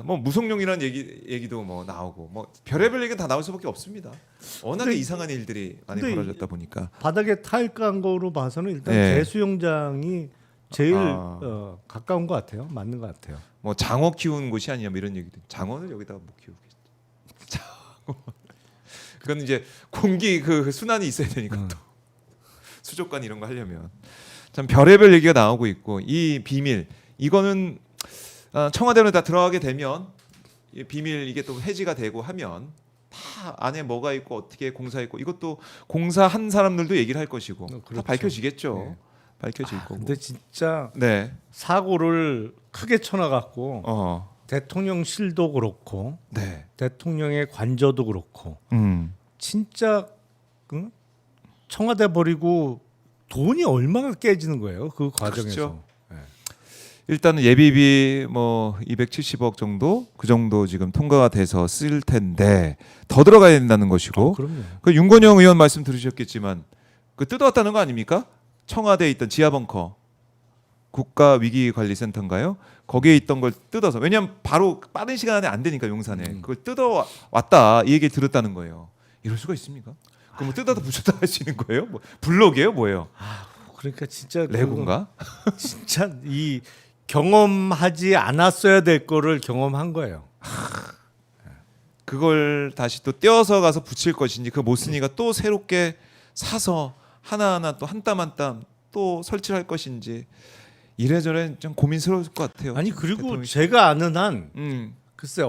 뭐 무속룡이라는 얘기도 뭐 나오고 뭐 별의별 얘기가 다 나올 수밖에 없습니다. 워낙에 근데- 이상한 일들이 많이 근데 벌어졌다 보니까. 바닥에 타일 깐 거로 봐서는 일단 네. 개수영장이 제일 아. 가까운 것 같아요. 맞는 것 같아요. 뭐 장어 키우는 곳이 아니냐 뭐 이런 얘기도. 장어는 여기다가 못 키우겠죠. 장어. 그건 이제 공기 그 순환이 있어야 되니까 또 수족관 이런 거 하려면 참 별의별 얘기가 나오고 있고, 이 비밀 이거는 청와대로 다 들어가게 되면 이 비밀 이게 또 해지가 되고 하면 다 안에 뭐가 있고 어떻게 공사했고 이것도 공사한 사람들도 얘기를 할 것이고 다 그렇죠. 밝혀지겠죠. 네. 밝혀질 거고. 근데 진짜 네. 사고를 크게 쳐놔갖고 어. 대통령실도 그렇고 네. 대통령의 관저도 그렇고 진짜 청와대 버리고 돈이 얼마나 깨지는 거예요, 그 과정에서. 그렇죠. 일단은 예비비 뭐 270억 정도 그 정도 지금 통과가 돼서 쓸 텐데 더 들어가야 된다는 것이고, 그럼요. 그 윤건영 의원 말씀 들으셨겠지만 그 뜯어왔다는 거 아닙니까? 청와대에 있던 지하벙커 국가위기관리센터인가요? 거기에 있던 걸 뜯어서, 왜냐하면 바로 빠른 시간 안에 안 되니까 용산에 그걸 뜯어왔다 이 얘기 들었다는 거예요. 이럴 수가 있습니까? 그럼 뭐 뜯어다 붙였다 할 수 있는 거예요? 뭐 블록이에요, 뭐예요? 그러니까 진짜 레고인가? 진짜 이 경험하지 않았어야 될 거를 경험한 거예요. 그걸 다시 또 떼어서 가서 붙일 것인지, 그 못 쓰니까 또 새롭게 사서 하나하나 또 한 땀 한 땀 또 설치할 것인지 이래저래 좀 고민스러울 것 같아요. 아니 그리고 대통령이. 제가 아는 한 글쎄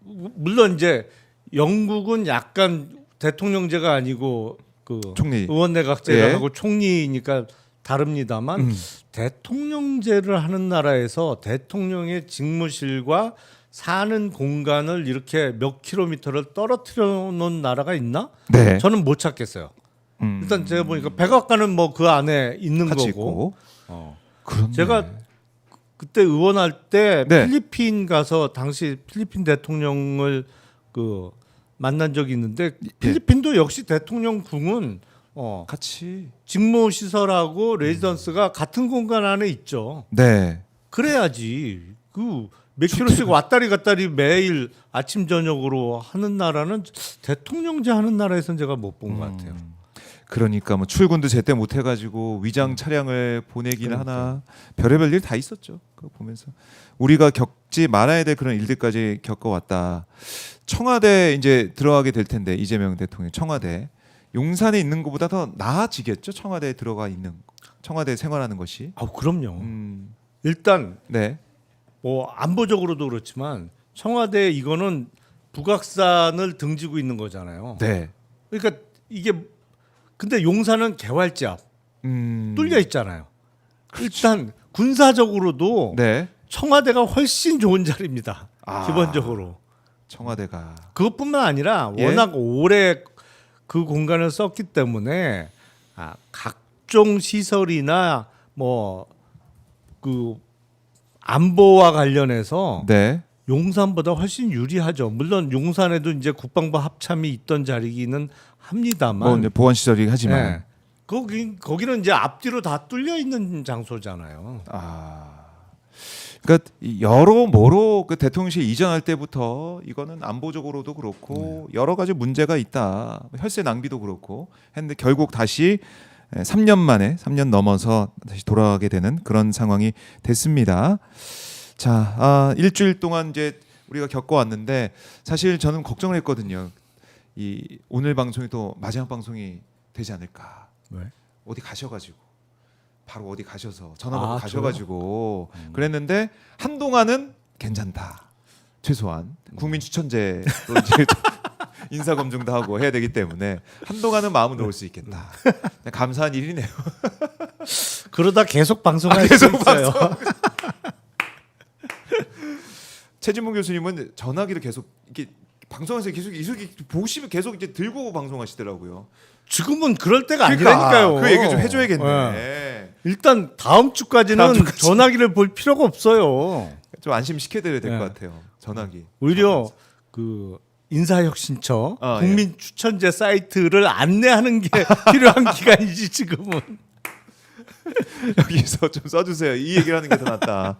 물론 이제 영국은 약간 대통령제가 아니고 그 총리. 의원내각제하고 예. 총리니까 다릅니다만 대통령제를 하는 나라에서 대통령의 직무실과 사는 공간을 이렇게 몇 킬로미터를 떨어뜨려 놓은 나라가 있나? 네. 저는 못 찾겠어요. 일단 제가 보니까 백악관은 뭐 그 안에 있는 같이 거고. 있고. 그런데. 제가 그때 의원할 때 네. 필리핀 가서 당시 필리핀 대통령을 그 만난 적이 있는데, 필리핀도 역시 대통령 궁은 같이. 직무 시설하고 레지던스가 같은 공간 안에 있죠. 네. 그래야지. 그 몇 킬로씩 왔다리 갔다리 매일 아침 저녁으로 하는 나라는 대통령제 하는 나라에서는 제가 못 본 것 같아요. 그러니까 뭐 출근도 제때 못 해가지고 위장 차량을 보내기는 하나, 별의별 일 다 있었죠. 그거 보면서 우리가 겪지 말아야 될 그런 일들까지 겪어왔다. 청와대 이제 들어가게 될 텐데, 이재명 대통령 청와대 용산에 있는 것보다 더 나아지겠죠. 청와대에 들어가 있는, 청와대 생활하는 것이. 그럼요. 일단 네. 뭐 안보적으로도 그렇지만 청와대 이거는 북악산을 등지고 있는 거잖아요. 네. 그러니까 이게 근데 용산은 개활지 앞 뚫려 있잖아요. 일단 군사적으로도 네. 청와대가 훨씬 좋은 자리입니다. 기본적으로. 청와대가. 그것뿐만 아니라 예? 워낙 오래 그 공간을 썼기 때문에 각종 시설이나 뭐 그 안보와 관련해서 네. 용산보다 훨씬 유리하죠. 물론 용산에도 이제 국방부 합참이 있던 자리기는 합니다만 뭐 이제 보안 시설이 하지만 네. 거기는 이제 앞뒤로 다 뚫려 있는 장소잖아요. 그러니까 여러모로 그 대통령실 이전할 때부터 이거는 안보적으로도 그렇고 여러 가지 문제가 있다. 혈세 낭비도 그렇고 했는데 결국 다시 3년 만에 3년 넘어서 다시 돌아가게 되는 그런 상황이 됐습니다. 자, 일주일 동안 이제 우리가 겪어왔는데 사실 저는 걱정을 했거든요. 이 오늘 방송이 또 마지막 방송이 되지 않을까. 왜? 어디 가셔가지고 바로 어디 가셔서 전화 받고 아, 가셔가지고 그랬는데 한동안은 괜찮다. 최소한 국민 추천제로 이제 인사 검증도 하고 해야 되기 때문에 한동안은 마음은 놓을 수 있겠다. 감사한 일이네요. 그러다 계속 방송할 수 있어요. 최진봉 교수님은 전화기를 계속 이렇게 방송에서 계속 이렇게 보시면 계속 이제 들고 방송하시더라고요. 지금은 그럴 때가 그러니까 아니라니까요. 그 얘기 좀 해줘야겠네. 네. 일단 다음 주까지는 전화기를 볼 필요가 없어요. 좀 안심시켜드려야 될 것 네. 같아요. 전화기. 오히려 그 인사혁신처 예. 국민 추천제 사이트를 안내하는 게 필요한 기간이지 지금은. 여기서 좀 써주세요. 이 얘기를 하는 게 더 낫다.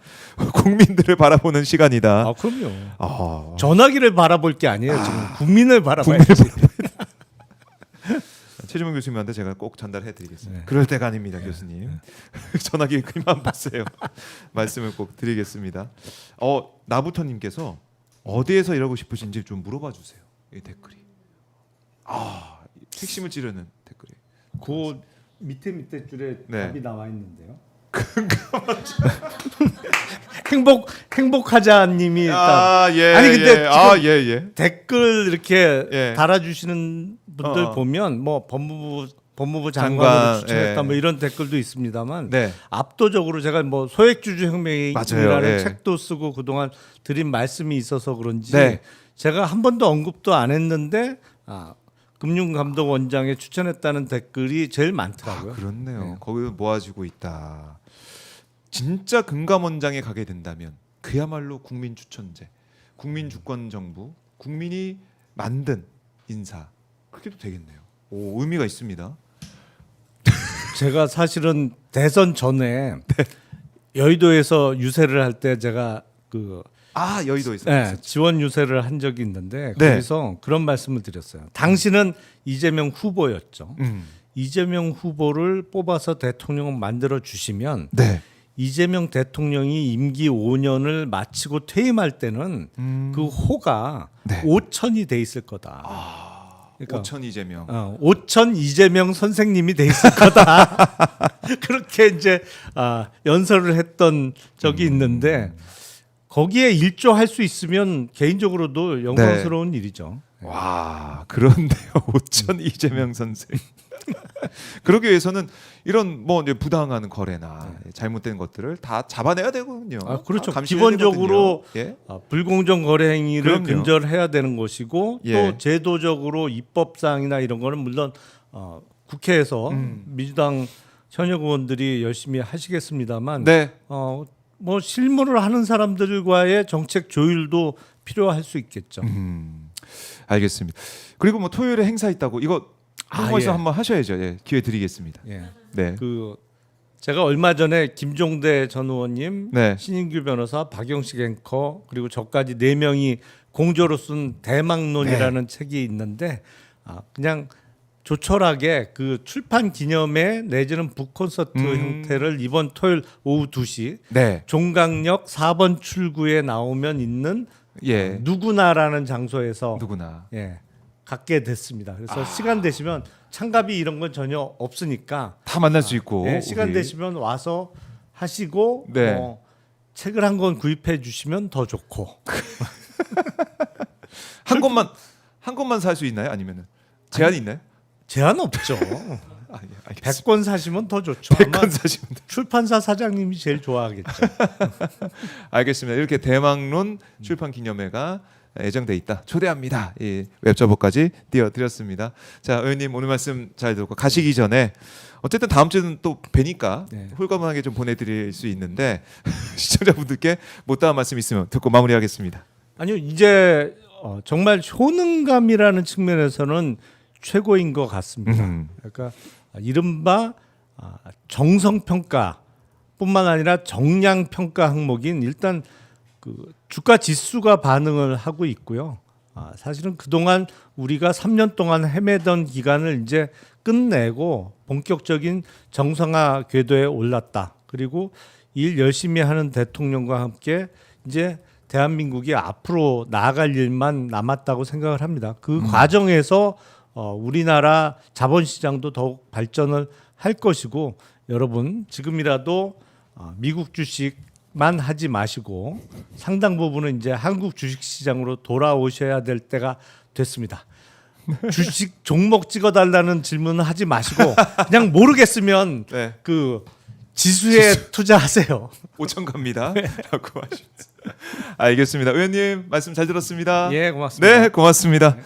국민들을 바라보는 시간이다. 아 그럼요. 아. 전화기를 바라볼 게 아니에요. 지금 국민을 바라봐야지. 최주문 교수님한테 제가 꼭 전달해드리겠습니다. 네. 그럴 때가 아닙니다, 교수님. 전화기 그만 봤어요. 말씀을 꼭 드리겠습니다. 나부터님께서 어디에서 일하고 싶으신지 좀 물어봐 주세요. 이 댓글이. 핵심을 찌르는 댓글이. 그 밑에 줄에 네. 답이 나와 있는데요. 행복하자님이 일단 예. 아니, 근데 지금 예. 댓글 이렇게 예. 달아주시는 분들 보면 뭐 법무부 장관으로 장관, 추천했다 예. 뭐 이런 댓글도 있습니다만 네. 압도적으로 제가 뭐 소액주주 혁명이라는 맞아요, 예. 책도 쓰고 그동안 드린 말씀이 있어서 그런지 네. 제가 한 번도 언급도 안 했는데 금융감독원장에 추천했다는 댓글이 제일 많더라고요. 그렇네요. 네. 거기 모아지고 있다. 진짜 금감원장에 가게 된다면 그야말로 국민 추천제, 국민 주권 정부, 국민이 만든 인사 그렇게도 되겠네요. 오, 의미가 있습니다. 제가 사실은 대선 전에 여의도에서 유세를 할 때 제가 그 여의도에서. 지원 유세를 한 적이 있는데 네. 거기서 그런 말씀을 드렸어요. 당신은 이재명 후보였죠. 음. 이재명 후보를 뽑아서 대통령을 만들어 주시면 네. 이재명 대통령이 임기 5년을 마치고 퇴임할 때는 그 호가 네. 5천이 돼 있을 거다. 그러니까 5천 이재명. 5천 이재명 선생님이 돼 있을 거다. 그렇게 이제 연설을 했던 적이 있는데 거기에 일조할 수 있으면 개인적으로도 영광스러운 일이죠. 와, 그런데요. 5천 이재명 선생. 그러기 위해서는 이런 뭐 이제 부당한 거래나 잘못된 것들을 다 잡아내야 되거든요. 그렇죠. 다 감시해야 기본적으로 되거든요. 예? 불공정 거래 행위를 그럼요. 근절해야 되는 것이고 예. 또 제도적으로 입법상이나 이런 거는 물론 국회에서 민주당 현역 의원들이 열심히 하시겠습니다만 네. 뭐 실무를 하는 사람들과의 정책 조율도 필요할 수 있겠죠. 알겠습니다. 그리고 뭐 토요일에 행사 있다고 이거 한국에서 예. 한번 하셔야죠. 예, 기회 드리겠습니다. 예. 네. 그 제가 얼마 전에 김종대 전 의원님, 네. 신인규 변호사, 박영식 앵커 그리고 저까지 4명이 공조로 쓴 대망론이라는 책이 있는데 그냥 조촐하게 그 출판 기념회 내지는 북 콘서트 형태를 이번 토요일 오후 2시 네. 종강역 4번 출구에 나오면 있는 예. 누구나라는 장소에서 누구나. 갖게 됐습니다. 그래서 시간 되시면 참가비 이런 건 전혀 없으니까 다 만날 수 있고. 시간 우리. 되시면 와서 하시고 네. 책을 한 권 구입해 주시면 더 좋고. 한 권만 살 수 있나요? 아니면은 제한이 있나요? 제한 없죠. 알겠습니다. 100권 사시면 더 좋죠. 100권 사시면 돼. 출판사 사장님이 제일 좋아하겠죠. 알겠습니다. 이렇게 대망론 출판 기념회가 예정돼 있다. 초대합니다. 이 웹저버까지 띄워드렸습니다. 자, 의원님 오늘 말씀 잘 듣고 가시기 전에 어쨌든 다음 주는 또 뵈니까 네. 홀가분하게 좀 보내드릴 수 있는데 시청자분들께 못다한 말씀 있으면 듣고 마무리하겠습니다. 아니요, 이제 정말 효능감이라는 측면에서는 최고인 것 같습니다. 그러니까 이른바 정성평가뿐만 아니라 정량평가 항목인 일단 그 주가 지수가 반응을 하고 있고요. 사실은 그동안 우리가 3년 동안 헤매던 기간을 이제 끝내고 본격적인 정상화 궤도에 올랐다. 그리고 일 열심히 하는 대통령과 함께 이제 대한민국이 앞으로 나아갈 일만 남았다고 생각을 합니다. 그 과정에서 우리나라 자본시장도 더욱 발전을 할 것이고 여러분 지금이라도 미국 주식만 하지 마시고 상당 부분은 이제 한국 주식시장으로 돌아오셔야 될 때가 됐습니다. 주식 종목 찍어달라는 질문은 하지 마시고 그냥 모르겠으면 네. 그 지수에 투자하세요. 5천 갑니다. 라고 하셨습니다. 알겠습니다. 의원님 말씀 잘 들었습니다. 예, 고맙습니다. 네, 고맙습니다.